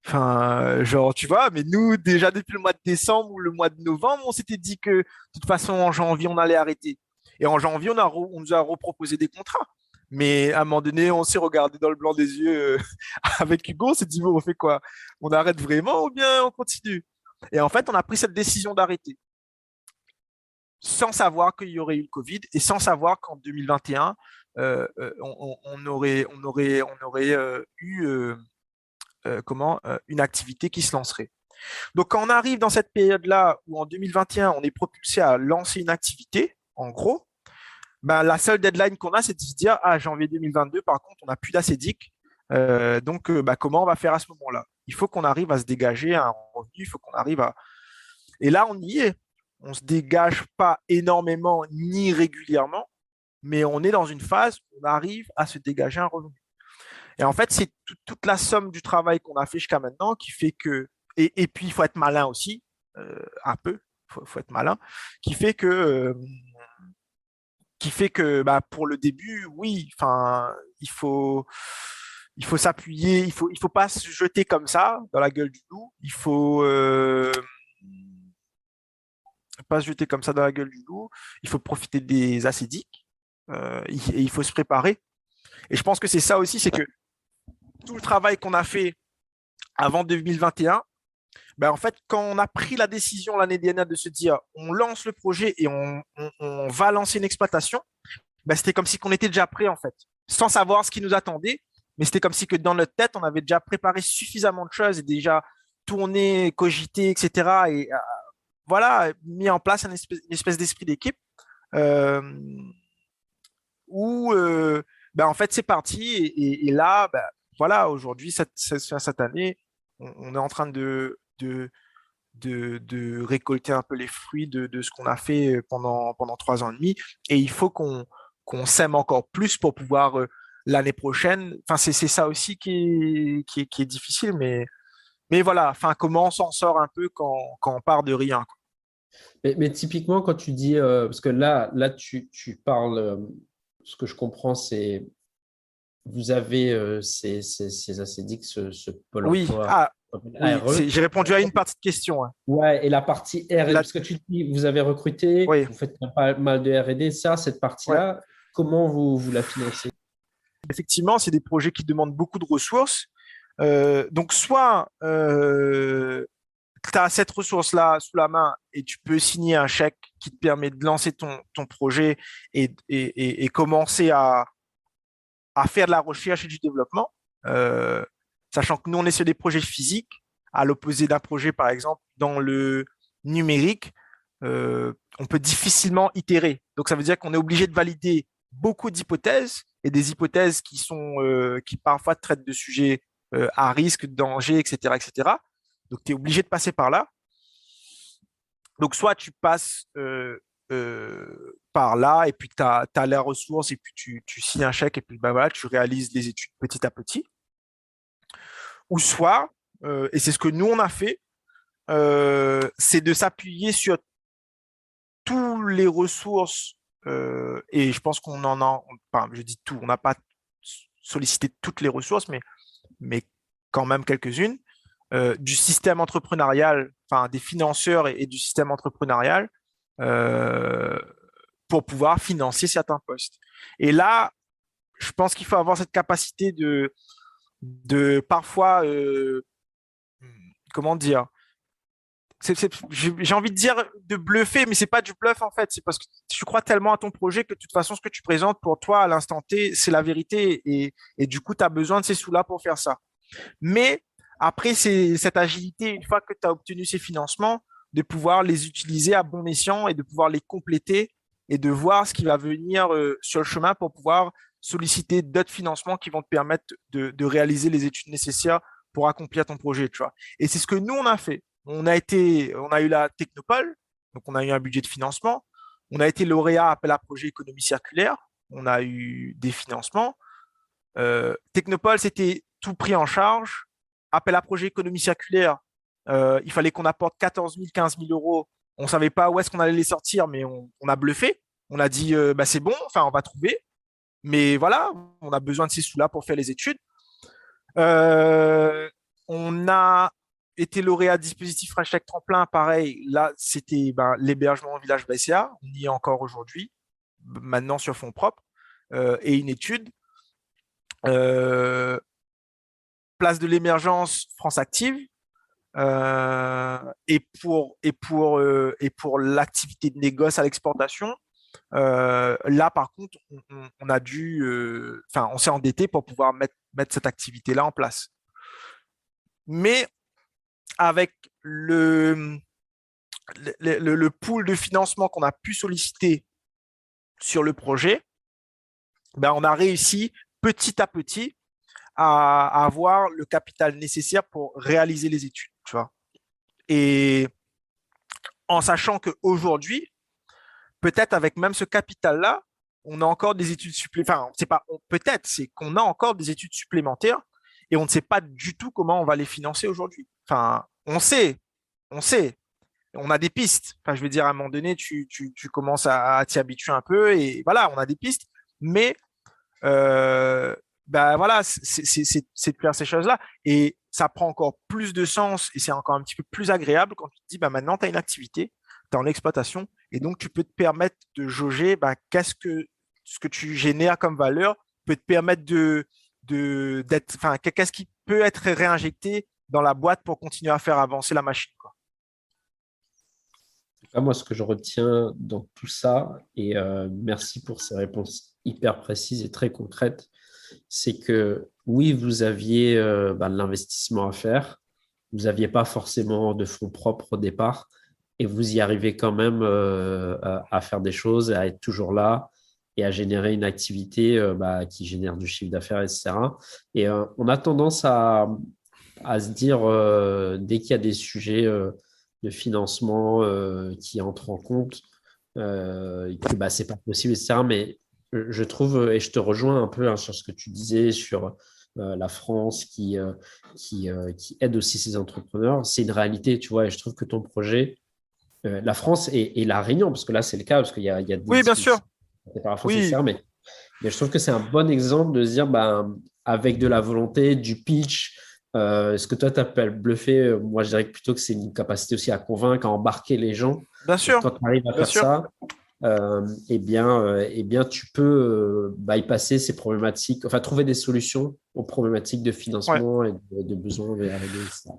Enfin, genre, tu vois, mais nous, déjà depuis le mois de décembre ou le mois de novembre, on s'était dit que de toute façon, en janvier, on allait arrêter. Et en janvier, on nous a reproposé des contrats. Mais à un moment donné, on s'est regardé dans le blanc des yeux avec Hugo, on s'est dit, bon, on fait quoi? On arrête vraiment ou bien on continue? Et en fait, on a pris cette décision d'arrêter sans savoir qu'il y aurait eu le Covid et sans savoir qu'en 2021, on aurait eu une activité qui se lancerait. Donc, quand on arrive dans cette période-là où en 2021, on est propulsé à lancer une activité, en gros, ben, la seule deadline qu'on a, c'est de se dire, ah, janvier 2022, par contre, on n'a plus d'ACDIC. Donc, comment on va faire à ce moment-là? Il faut qu'on arrive à se dégager un revenu, il faut qu'on arrive à... Et là, on y est. on ne se dégage pas énormément ni régulièrement, mais on est dans une phase où on arrive à se dégager un revenu. Et en fait, c'est toute la somme du travail qu'on a fait jusqu'à maintenant qui fait que, et puis il faut être malin aussi, un peu, faut être malin, qui fait que, bah, pour le début, oui, enfin, il faut s'appuyer, il faut pas se jeter comme ça dans la gueule du loup. Il faut pas se jeter comme ça dans la gueule du loup. Il faut profiter des acédiques et il faut se préparer. Et je pense que c'est ça aussi, c'est que tout le travail qu'on a fait avant 2021, ben en fait, quand on a pris la décision l'année dernière de se dire on lance le projet et on va lancer une exploitation, ben c'était comme si on était déjà prêt en fait, sans savoir ce qui nous attendait. Mais c'était comme si que dans notre tête, on avait déjà préparé suffisamment de choses et déjà tourné, cogité, etc. Et voilà, mis en place une espèce d'esprit d'équipe euh, où ben en fait c'est parti et là ben, voilà aujourd'hui cette année on est en train de récolter un peu les fruits de ce qu'on a fait pendant 3 ans et demi et il faut qu'on s'aime encore plus pour pouvoir l'année prochaine enfin c'est ça aussi qui est difficile mais voilà enfin comment on s'en sort un peu quand on part de rien quoi. Mais typiquement, quand tu dis, parce que là tu parles, ce que je comprends, c'est vous avez ces ACDIC, ce pôle Oui emploi ah oui ARE. j'ai répondu à une partie de question hein. Ouais, et la partie R&D, La- parce que tu dis, vous avez recruté, oui vous faites pas mal de R&D, ça, cette ouais. partie-là, comment vous la financez? Effectivement, c'est des projets qui demandent beaucoup de ressources. Donc, soit tu as cette ressource-là sous la main et tu peux signer un chèque qui te permet de lancer ton projet et commencer à faire de la recherche et du développement, euh, sachant que nous, on est sur des projets physiques, à l'opposé d'un projet, par exemple, dans le numérique, on peut difficilement itérer. Donc, ça veut dire qu'on est obligé de valider beaucoup d'hypothèses et des hypothèses qui parfois traitent de sujets à risque, danger, etc., etc. Donc, tu es obligé de passer par là. Donc, soit tu passes par là et puis tu as la ressource et puis tu signes un chèque et puis ben voilà, tu réalises les études petit à petit. Ou soit, et c'est ce que nous on a fait, c'est de s'appuyer sur toutes les ressources et je pense qu'on en a, enfin, je dis tout, on n'a pas sollicité toutes les ressources, mais quand même quelques-unes, du système entrepreneurial, enfin des financeurs et du système entrepreneurial euh, pour pouvoir financer certains postes. Et là, je pense qu'il faut avoir cette capacité de parfois, comment dire, j'ai envie de dire de bluffer, mais c'est pas du bluff en fait. C'est parce que tu crois tellement à ton projet que de toute façon, ce que tu présentes pour toi à l'instant T, c'est la vérité. Et du coup, tu as besoin de ces sous-là pour faire ça. Mais après, c'est cette agilité, une fois que tu as obtenu ces financements, de pouvoir les utiliser à bon escient et de pouvoir les compléter et de voir ce qui va venir sur le chemin pour pouvoir solliciter d'autres financements qui vont te permettre de réaliser les études nécessaires pour accomplir ton projet, tu vois. Et c'est ce que nous, on a fait. On a eu la Technopole, donc on a eu un budget de financement. On a été lauréat appel à projet économie circulaire. On a eu des financements. Technopole, c'était tout pris en charge. Appel à projet économie circulaire, il fallait qu'on apporte 14 000, 15 000 euros. On ne savait pas où est-ce qu'on allait les sortir, mais on a bluffé. On a dit, bah, c'est bon, enfin, on va trouver. Mais voilà, on a besoin de ces sous-là pour faire les études. Euh, on a été lauréat dispositif hashtag tremplin, pareil. Là, c'était ben, l'hébergement au village BCA. On y est encore aujourd'hui, maintenant sur fonds propres. Et une étude. Euh, place de l'émergence France Active. Et pour l'activité de négoce à l'exportation, là par contre, on a dû, enfin, on s'est endetté pour pouvoir mettre cette activité-là en place. Mais avec le pool de financement qu'on a pu solliciter sur le projet, ben, on a réussi petit à petit à avoir le capital nécessaire pour réaliser les études, tu vois. Et en sachant qu'aujourd'hui, peut-être avec même ce capital-là, on a encore des études supplémentaires. Enfin, c'est pas peut-être, c'est qu'on a encore des études supplémentaires et on ne sait pas du tout comment on va les financer aujourd'hui. Enfin, on sait, on a des pistes. Enfin, je veux dire, à un moment donné, tu commences à t'y habituer un peu et voilà, on a des pistes, mais ben voilà, c'est de faire ces choses-là. Et ça prend encore plus de sens et c'est encore un petit peu plus agréable quand tu te dis, bah, maintenant, tu as une activité, tu es en exploitation et donc tu peux te permettre de jauger bah, ce que tu génères comme valeur peut te permettre qu'est-ce qui peut être réinjecté dans la boîte pour continuer à faire avancer la machine, quoi. Moi, ce que je retiens dans tout ça, et merci pour ces réponses hyper précises et très concrètes, c'est que oui, vous aviez de l'investissement à faire, vous n'aviez pas forcément de fonds propres au départ, et vous y arrivez quand même à faire des choses, à être toujours là et à générer une activité qui génère du chiffre d'affaires, etc. Et on a tendance à se dire, dès qu'il y a des sujets de financement qui entrent en compte, que c'est pas possible, etc. Mais je trouve, et je te rejoins un peu sur ce que tu disais sur la France qui aide aussi ses entrepreneurs, c'est une réalité, tu vois, et je trouve que ton projet, la France et la Réunion, parce que là c'est le cas, parce qu'il y a des Oui, bien sûr. dispositions par la France, Oui, etc. Mais je trouve que c'est un bon exemple de se dire, avec de la volonté, du pitch, ce que toi tu appelles bluffer, moi je dirais que plutôt que c'est une capacité aussi à convaincre, à embarquer les gens. bien Et sûr, quand tu arrives à bien faire sûr. ça, eh bien, tu peux bypasser ces problématiques, enfin trouver des solutions aux problématiques de Ouais. financement et de besoins de R&D, etc.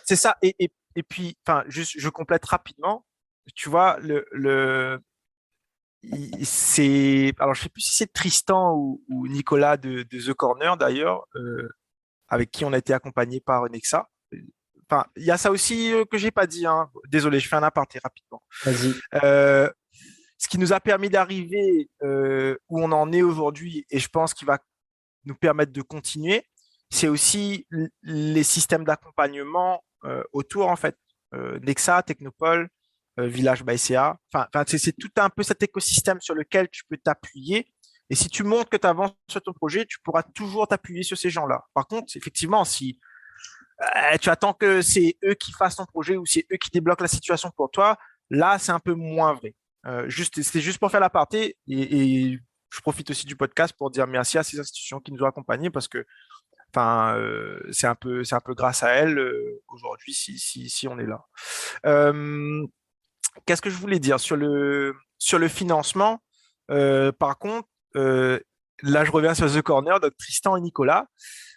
C'est ça. Et puis, enfin, juste, je complète rapidement. Tu vois, alors je sais plus si c'est Tristan ou Nicolas de The Corner d'ailleurs, avec qui on a été accompagné par Nexa. Enfin, il y a ça aussi que j'ai pas dit, hein. Désolé, je fais un aparté rapidement. Vas-y. Euh, Ce qui nous a permis d'arriver où on en est aujourd'hui, et je pense qu'il va nous permettre de continuer, c'est aussi les systèmes d'accompagnement autour, en fait. Nexa, Technopole, Village by CA. Enfin, c'est tout un peu cet écosystème sur lequel tu peux t'appuyer. Et si tu montres que tu avances sur ton projet, tu pourras toujours t'appuyer sur ces gens-là. Par contre, effectivement, si tu attends que c'est eux qui fassent ton projet ou c'est eux qui débloquent la situation pour toi, là, c'est un peu moins vrai. C'était juste pour faire l'aparté et je profite aussi du podcast pour dire merci à ces institutions qui nous ont accompagnés parce que c'est un peu grâce à elles aujourd'hui si on est là. Euh, Qu'est-ce que je voulais dire sur le financement? Par contre, là, je reviens sur The Corner, donc Tristan et Nicolas,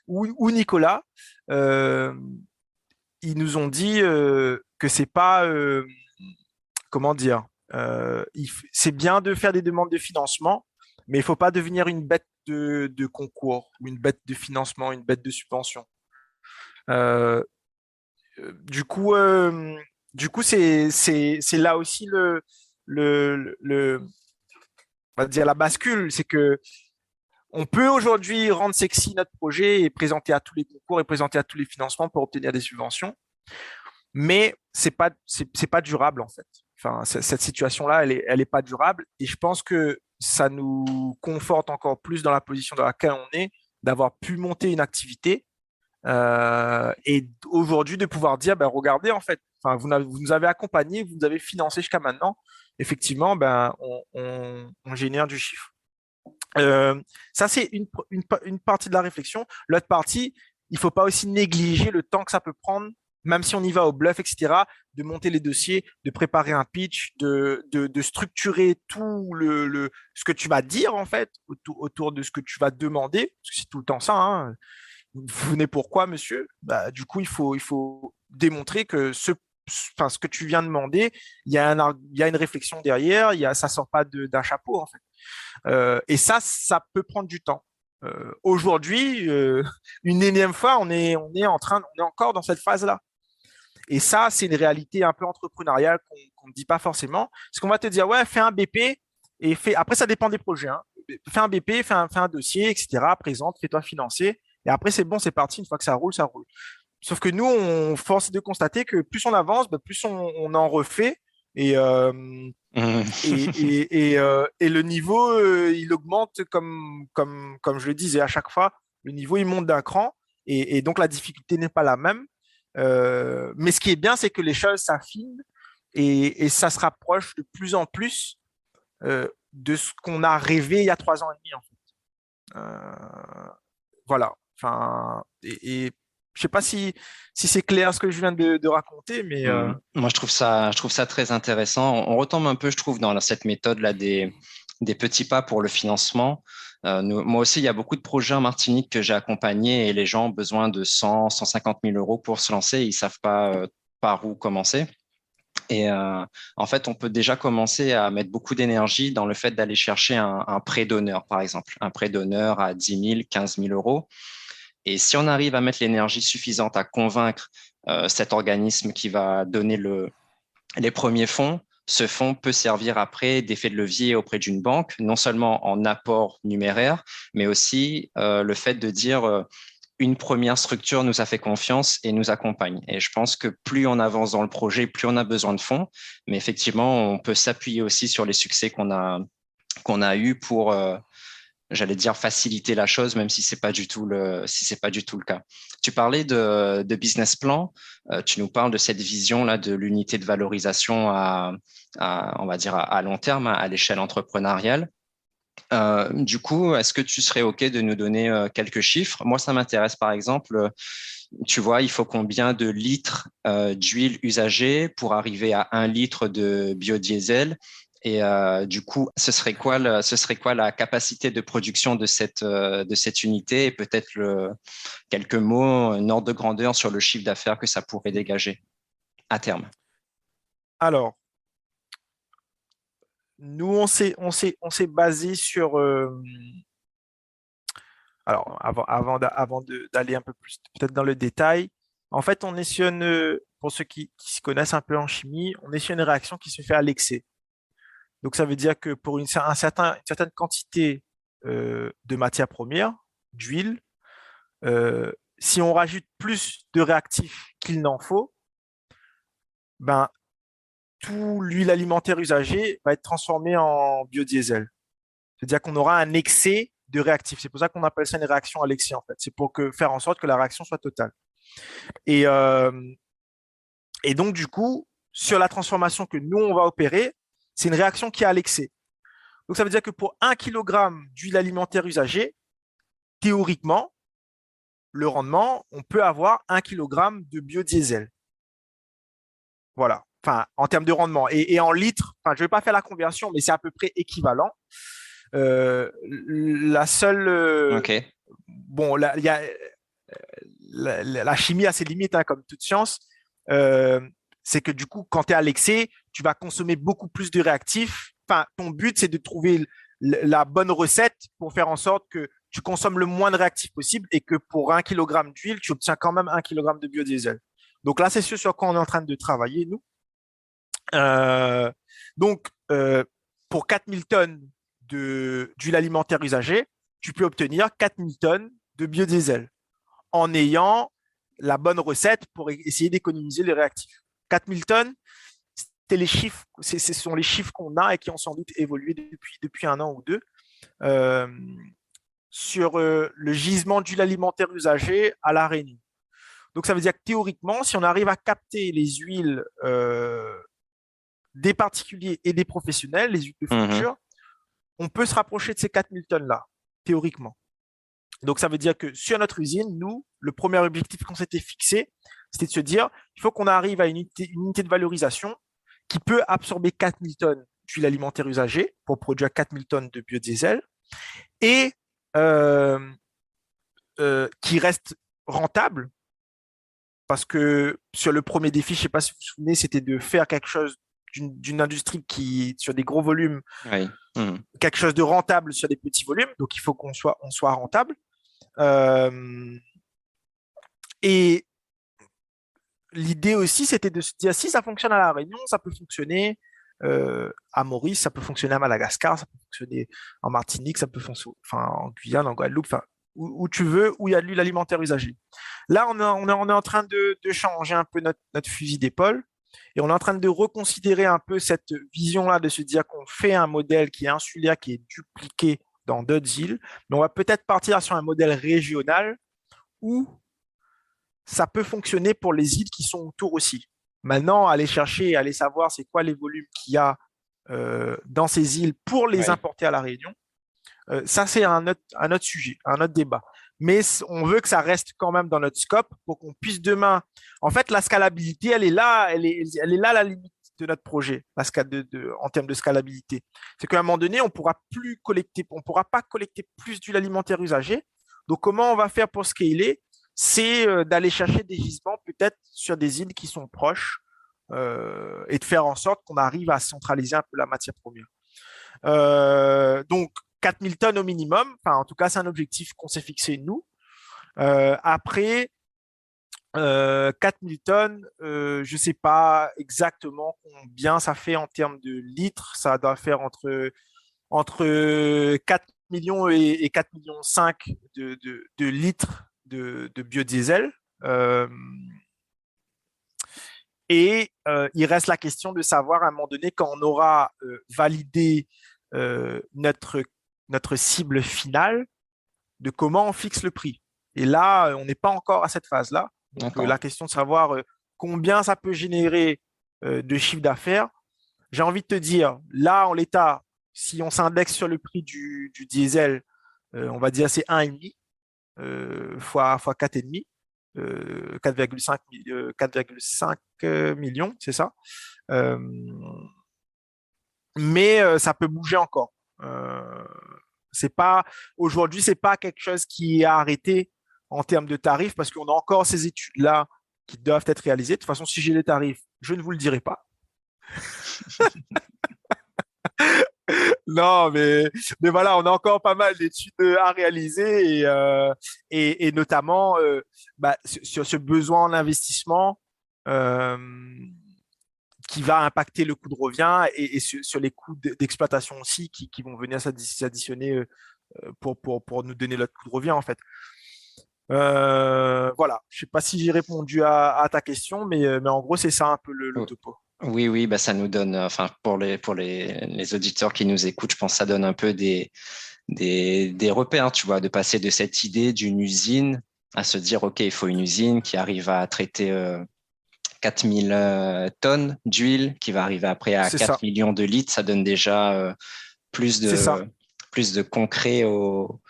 ou Nicolas, euh, ils nous ont dit que c'est pas, comment dire, c'est bien de faire des demandes de financement, mais il faut pas devenir une bête de concours, ou une bête de financement, une bête de subvention. Euh, du coup, c'est là aussi on va dire la bascule, c'est que on peut aujourd'hui rendre sexy notre projet et présenter à tous les concours et présenter à tous les financements pour obtenir des subventions, mais c'est pas durable en fait. Enfin, cette situation-là, elle est pas durable et je pense que ça nous conforte encore plus dans la position dans laquelle on est, d'avoir pu monter une activité et aujourd'hui de pouvoir dire, ben, regardez en fait, enfin, vous nous avez accompagnés, vous nous avez financé jusqu'à maintenant. Effectivement, ben, on génère du chiffre. Ça, c'est une partie de la réflexion. L'autre partie, il ne faut pas aussi négliger le temps que ça peut prendre, même si on y va au bluff, etc., de monter les dossiers, de préparer un pitch, de structurer tout ce que tu vas dire, en fait, autour de ce que tu vas demander, parce que c'est tout le temps ça, hein. Vous venez pourquoi, monsieur? Bah, du coup, il faut démontrer que ce que tu viens de demander, il y a une réflexion derrière, ça sort pas d'un chapeau, en fait. Et ça peut prendre du temps. Aujourd'hui, une énième fois, on est encore dans cette phase-là. Et ça, c'est une réalité un peu entrepreneuriale qu'on ne dit pas forcément. Parce qu'on va te dire, ouais, fais un BP et après, ça dépend des projets, hein. Fais un BP, fais un dossier, etc. Présente, fais-toi financer. Et après, c'est bon, c'est parti. Une fois que ça roule, ça roule. Sauf que nous, on force de constater que plus on avance, plus on en refait. Et, et le niveau, il augmente comme je le disais à chaque fois, le niveau, il monte d'un cran et donc la difficulté n'est pas la même. Mais ce qui est bien, c'est que les choses s'affinent et ça se rapproche de plus en plus de ce qu'on a rêvé il y a 3 ans et demi, en fait. Voilà. Enfin, et je sais pas si c'est clair ce que je viens de raconter, mais Moi, je trouve ça très intéressant. On retombe un peu, je trouve, dans cette méthode-là des petits pas pour le financement. Moi aussi, il y a beaucoup de projets en Martinique que j'ai accompagnés et les gens ont besoin de 100, 150 000 euros pour se lancer. Ils savent pas par où commencer. Et en fait, on peut déjà commencer à mettre beaucoup d'énergie dans le fait d'aller chercher un prêt d'honneur, par exemple. Un prêt d'honneur à 10 000, 15 000 euros. Et si on arrive à mettre l'énergie suffisante à convaincre cet organisme qui va donner les premiers fonds, ce fonds peut servir après d'effet de levier auprès d'une banque, non seulement en apport numéraire, mais aussi le fait de dire une première structure nous a fait confiance et nous accompagne. Et je pense que plus on avance dans le projet, plus on a besoin de fonds. Mais effectivement, on peut s'appuyer aussi sur les succès qu'on a eu pour j'allais dire faciliter la chose, même si c'est pas du tout le cas. Tu parlais de business plan, tu nous parles de cette vision là de l'unité de valorisation on va dire à long terme, à l'échelle entrepreneuriale. Du coup, est-ce que tu serais OK de nous donner quelques chiffres? Moi, ça m'intéresse par exemple. Tu vois, il faut combien de litres d'huile usagée pour arriver à 1 litre de biodiesel? Et du coup, ce serait quoi la capacité de production de cette unité et peut-être quelques mots, un ordre de grandeur sur le chiffre d'affaires que ça pourrait dégager à terme. alors, nous, on s'est basé sur. Alors, d'aller un peu plus peut-être dans le détail, en fait, on est sur pour ceux qui se connaissent un peu en chimie, on est sur une réaction qui se fait à l'excès. Donc, ça veut dire que pour une certaine quantité de matière première, d'huile, si on rajoute plus de réactifs qu'il n'en faut, ben, tout l'huile alimentaire usagée va être transformée en biodiesel. C'est-à-dire qu'on aura un excès de réactifs. C'est pour ça qu'on appelle ça une réaction à l'excès, en fait. C'est pour faire en sorte que la réaction soit totale. Et, euh, et donc, du coup, sur la transformation que nous, on va opérer, c'est une réaction qui est à l'excès. Donc, ça veut dire que pour 1 kg d'huile alimentaire usagée, théoriquement, le rendement, on peut avoir 1 kg de biodiesel. Voilà. Enfin, en termes de rendement. Et en litres, enfin, je ne vais pas faire la conversion, mais c'est à peu près équivalent. La seule. OK. Bon, la chimie a ses limites, hein, comme toute science. C'est que du coup, quand tu es à l'excès, tu vas consommer beaucoup plus de réactifs. Enfin, ton but, c'est de trouver la bonne recette pour faire en sorte que tu consommes le moins de réactifs possible et que pour 1 kg d'huile, tu obtiens quand même 1 kg de biodiesel. Donc là, c'est ce sur quoi on est en train de travailler, nous. Euh, donc, pour 4000 tonnes d'huile alimentaire usagée, tu peux obtenir 4000 tonnes de biodiesel en ayant la bonne recette pour essayer d'économiser les réactifs. 4000 tonnes, ce sont les chiffres qu'on a et qui ont sans doute évolué depuis 1 an ou 2 sur le gisement d'huile alimentaire usagée à La Réunion. Donc, ça veut dire que théoriquement, si on arrive à capter les huiles des particuliers et des professionnels, les huiles de friture, on peut se rapprocher de ces 4000 tonnes-là, théoriquement. Donc, ça veut dire que sur notre usine, nous, le premier objectif qu'on s'était fixé, c'était de se dire, il faut qu'on arrive à une unité de valorisation qui peut absorber 4000 tonnes d'huile alimentaire usagée pour produire 4000 tonnes de biodiesel et qui reste rentable parce que sur le premier défi, je ne sais pas si vous vous souvenez, c'était de faire quelque chose d'une industrie qui, sur des gros volumes, Oui. quelque chose de rentable sur des petits volumes. Donc, il faut qu'on soit rentable. Et l'idée aussi, c'était de se dire, si ça fonctionne à La Réunion, ça peut fonctionner à Maurice, ça peut fonctionner à Madagascar, ça peut fonctionner en Martinique, ça peut fonctionner en Guyane, en Guadeloupe, où tu veux, où il y a de l'huile alimentaire usagée. Là, on est en train de changer un peu notre fusil d'épaule Et on est en train de reconsidérer un peu cette vision-là, de se dire qu'on fait un modèle qui est insulaire, qui est dupliqué dans d'autres îles, mais on va peut-être partir sur un modèle régional où ça peut fonctionner pour les îles qui sont autour aussi. Maintenant, aller chercher, aller savoir c'est quoi les volumes qu'il y a dans ces îles pour les importer à La Réunion, ça c'est un autre sujet, un autre débat. Mais on veut que ça reste quand même dans notre scope pour qu'on puisse demain. En fait, la scalabilité, elle est là, elle est là la limite de notre projet, en termes de scalabilité. C'est qu'à un moment donné, on pourra pas collecter plus d'huile alimentaire usagée. Donc, comment on va faire pour scaler? C'est d'aller chercher des gisements peut-être sur des îles qui sont proches et de faire en sorte qu'on arrive à centraliser un peu la matière première. Donc, 4000 tonnes au minimum. Enfin, en tout cas, c'est un objectif qu'on s'est fixé nous. Après, 4000 tonnes, je ne sais pas exactement combien ça fait en termes de litres. Ça doit faire entre 4 millions et 4 millions 5 de litres de biodiesel. Et il reste la question de savoir à un moment donné, quand on aura validé notre cible finale, de comment on fixe le prix. Et là, on n'est pas encore à cette phase-là. Donc, la question de savoir combien ça peut générer de chiffre d'affaires, j'ai envie de te dire, là, en l'état, si on s'indexe sur le prix du diesel, on va dire c'est 1,5 fois 4,5, 4,5 millions, c'est ça. Mais ça peut bouger encore. Aujourd'hui, c'est pas quelque chose qui est arrêté en termes de tarifs parce qu'on a encore ces études-là qui doivent être réalisées. De toute façon, si j'ai les tarifs, je ne vous le dirai pas. Non, mais voilà, on a encore pas mal d'études à réaliser et notamment sur ce besoin en investissement qui va impacter le coût de revient et sur les coûts d'exploitation aussi qui vont venir s'additionner pour nous donner notre coût de revient en fait. Voilà, je ne sais pas si j'ai répondu à ta question, mais en gros, c'est ça un peu le topo. Oui, bah ça nous donne, enfin pour les auditeurs qui nous écoutent, je pense que ça donne un peu des repères, tu vois, de passer de cette idée d'une usine à se dire, OK, il faut une usine qui arrive à traiter 4000 tonnes d'huile, qui va arriver après à 4 millions de litres. Ça donne déjà plus de concret au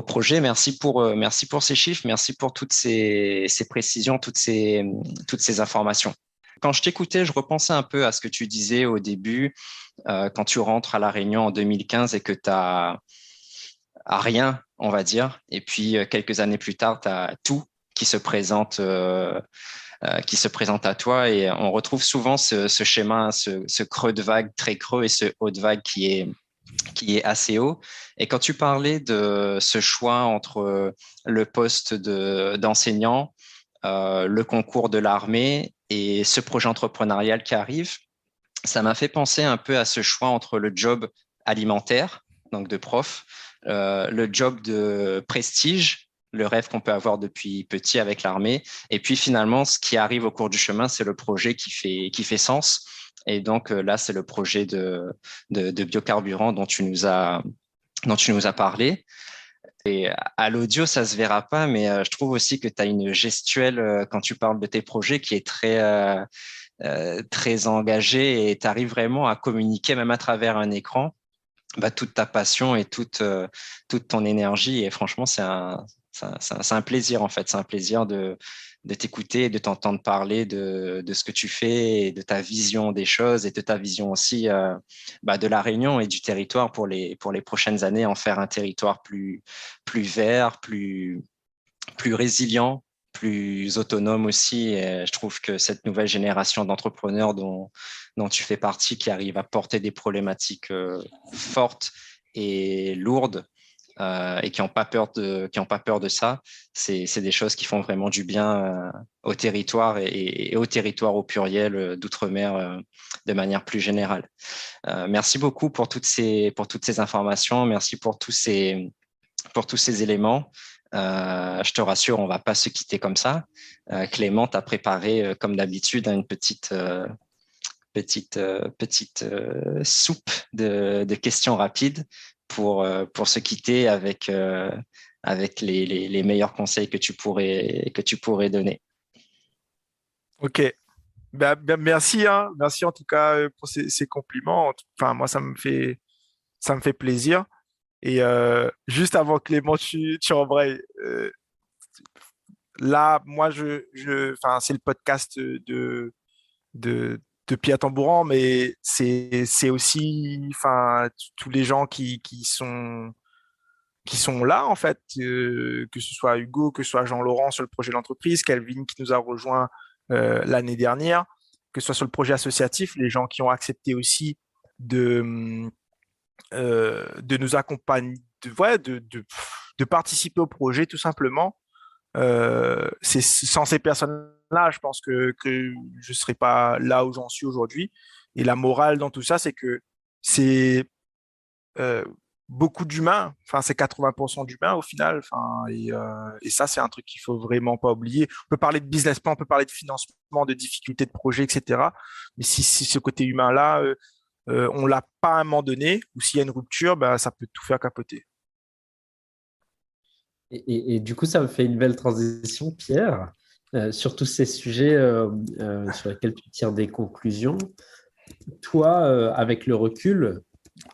projet. Merci pour ces chiffres, merci pour toutes ces précisions, toutes ces informations. Quand je t'écoutais, je repensais un peu à ce que tu disais au début, quand tu rentres à La Réunion en 2015 et que tu as rien, on va dire, et puis quelques années plus tard, tu as tout qui se présente à toi, et on retrouve souvent ce schéma, ce creux de vague très creux et ce haut de vague qui est assez haut. Et quand tu parlais de ce choix entre le poste d'enseignant, le concours de l'armée et ce projet entrepreneurial qui arrive, ça m'a fait penser un peu à ce choix entre le job alimentaire, donc de prof, le job de prestige, le rêve qu'on peut avoir depuis petit avec l'armée, et puis finalement, ce qui arrive au cours du chemin, c'est le projet qui fait sens. Et donc là, c'est le projet de biocarburant dont tu nous as parlé. Et à l'audio, ça se verra pas, mais je trouve aussi que tu as une gestuelle quand tu parles de tes projets qui est très engagée, et tu arrives vraiment à communiquer même à travers un écran toute ta passion et toute ton énergie. Et franchement, c'est un plaisir en fait. C'est un plaisir de t'écouter, de t'entendre parler de ce que tu fais et de ta vision des choses et de ta vision aussi de La Réunion et du territoire pour les prochaines années, en faire un territoire plus vert, plus résilient, plus autonome aussi. Et je trouve que cette nouvelle génération d'entrepreneurs dont tu fais partie, qui arrive à porter des problématiques fortes et lourdes, et qui n'ont pas peur de ça, c'est des choses qui font vraiment du bien au territoire et au territoire au pluriel d'outre-mer de manière plus générale. Merci beaucoup pour toutes ces informations, merci pour tous ces éléments. Je te rassure, on ne va pas se quitter comme ça. Clément t'a préparé, comme d'habitude, une petite soupe de questions rapides pour se quitter avec les meilleurs conseils que tu pourrais donner. Ok. Ben, merci, hein. Merci en tout cas pour ces compliments. Enfin, moi, ça me fait plaisir. Et juste avant Clément, tu embrayes. Là, moi, enfin, c'est le podcast de, de Pierre Tambouran, mais c'est aussi, enfin, tous les gens qui sont là, en fait, que ce soit Hugo, que ce soit Jean-Laurent sur le projet de l'entreprise, Calvin qui nous a rejoint l'année dernière, que ce soit sur le projet associatif, les gens qui ont accepté aussi de, de nous accompagner, de participer au projet tout simplement. C'est sans ces personnes-là, je pense que je ne serais pas là où j'en suis aujourd'hui. Et la morale dans tout ça, c'est que c'est euh, beaucoup d'humains, enfin c'est 80% d'humains au final, enfin, et ça c'est un truc qu'il faut vraiment pas oublier. On peut parler de business plan, on peut parler de financement, de difficultés de projet, etc. Mais si ce côté humain-là, on l'a pas à un moment donné, ou s'il y a une rupture, ben, ça peut tout faire capoter. Et du coup, ça me fait une belle transition, Pierre, sur tous ces sujets sur lesquels tu tires des conclusions. Toi, avec le recul,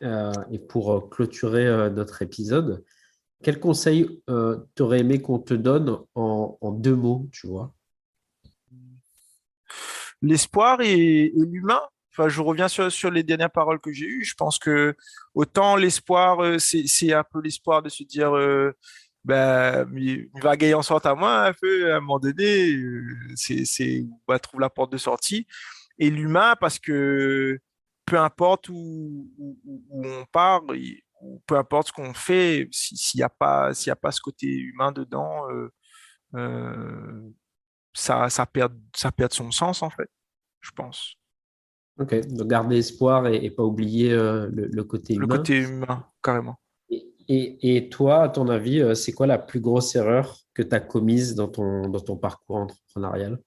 et pour clôturer notre épisode, quel conseil t'aurais aimé qu'on te donne en 2 mots, tu vois? L'espoir et l'humain. Enfin, je reviens sur les dernières paroles que j'ai eues. Je pense que autant l'espoir, c'est un peu l'espoir de se dire, ben, il va gagner en sorte à moi un peu à un moment donné. On va trouver la porte de sortie. Et l'humain, parce que peu importe où on part, ou peu importe ce qu'on fait, s'il y a pas ce côté humain dedans, euh, ça perd son sens en fait, je pense. Ok, donc garder espoir et pas oublier le côté Le humain. côté humain, carrément. Et toi, à ton avis, c'est quoi la plus grosse erreur que tu as commise dans ton parcours entrepreneurial?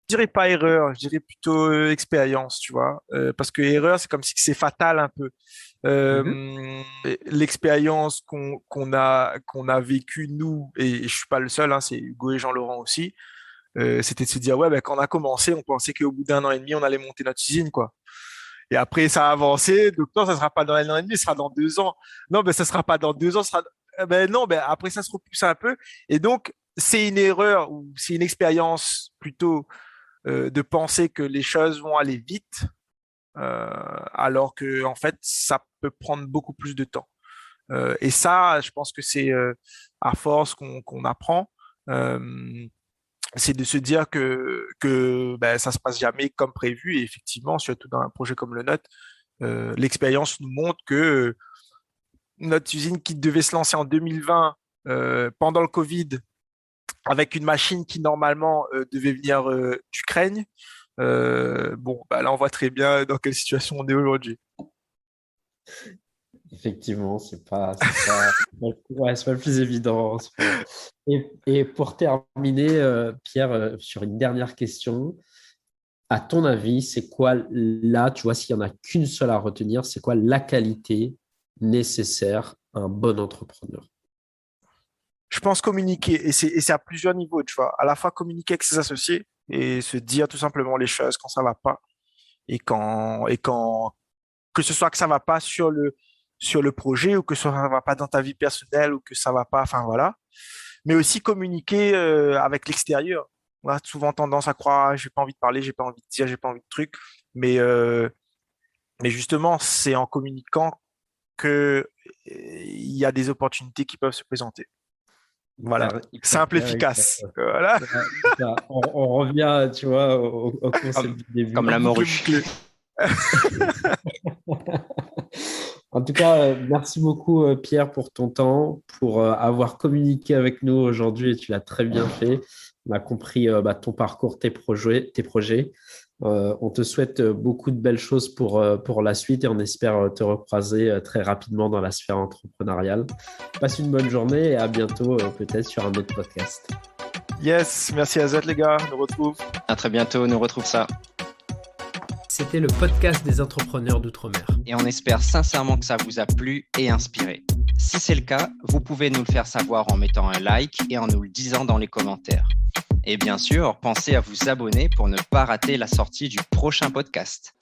Je dirais pas erreur, je dirais plutôt expérience, tu vois. Parce que erreur, c'est comme si c'est fatal un peu. Mhm. L'expérience qu'on a vécue, nous, et je suis pas le seul, hein, c'est Hugo et Jean-Laurent aussi, c'était de se dire, ouais, ben, quand on a commencé, on pensait qu'au bout d'un an et demi, on allait monter notre usine, quoi. Et après, ça a avancé. Donc, non, ça sera pas dans un an et demi, ça sera dans 2 ans. Non, ben, ça sera pas dans 2 ans, ça sera... Ben, non, ben, après, ça se repousse un peu. Et donc, c'est une erreur ou c'est une expérience plutôt de penser que les choses vont aller vite, alors que, en fait, ça peut prendre beaucoup plus de temps. Et ça, je pense que c'est à force qu'on apprend. C'est de se dire que ben, ça se passe jamais comme prévu. Et effectivement, surtout dans un projet comme le nôtre, l'expérience nous montre que notre usine qui devait se lancer en 2020 pendant le Covid, avec une machine qui normalement devait venir d'Ukraine, bon, bah, là on voit très bien dans quelle situation on est aujourd'hui. Effectivement, ouais, c'est pas le plus évident en ce moment. Et pour terminer, Pierre, sur une dernière question, à ton avis, c'est quoi là, tu vois, s'il n'y en a qu'une seule à retenir, c'est quoi la qualité nécessaire à un bon entrepreneur? Je pense communiquer, et c'est à plusieurs niveaux, tu vois. À la fois communiquer avec ses associés et se dire tout simplement les choses quand ça va pas et quand que ce soit que ça va pas sur le projet ou que ça va pas dans ta vie personnelle ou que ça va pas, enfin voilà. Mais aussi communiquer avec l'extérieur. On a souvent tendance à croire, ah, j'ai pas envie de parler, j'ai pas envie de dire, j'ai pas envie de trucs. Mais, euh, mais justement, c'est en communiquant que il y a des opportunités qui peuvent se présenter. Voilà, Hyper simple, clair, hyper efficace. clair. Voilà, Ouais, c'est ça. On revient, tu vois, au Comme, concept du comme début. la boucle morue. bouclée. En tout cas, merci beaucoup, Pierre, pour ton temps, pour avoir communiqué avec nous aujourd'hui et tu l'as très bien fait. On a compris ton parcours, tes projets. On te souhaite beaucoup de belles choses pour la suite et on espère te recroiser très rapidement dans la sphère entrepreneuriale. Passe une bonne journée et à bientôt peut-être sur un autre podcast. Yes, merci à Z les gars, on nous retrouve. À très bientôt, on nous retrouve ça. C'était le podcast des entrepreneurs d'outre-mer. Et on espère sincèrement que ça vous a plu et inspiré. Si c'est le cas, vous pouvez nous le faire savoir en mettant un like et en nous le disant dans les commentaires. Et bien sûr, pensez à vous abonner pour ne pas rater la sortie du prochain podcast.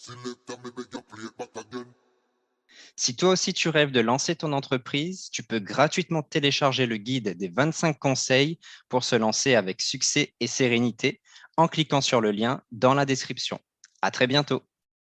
Si toi aussi tu rêves de lancer ton entreprise, tu peux gratuitement télécharger le guide des 25 conseils pour se lancer avec succès et sérénité en cliquant sur le lien dans la description. À très bientôt.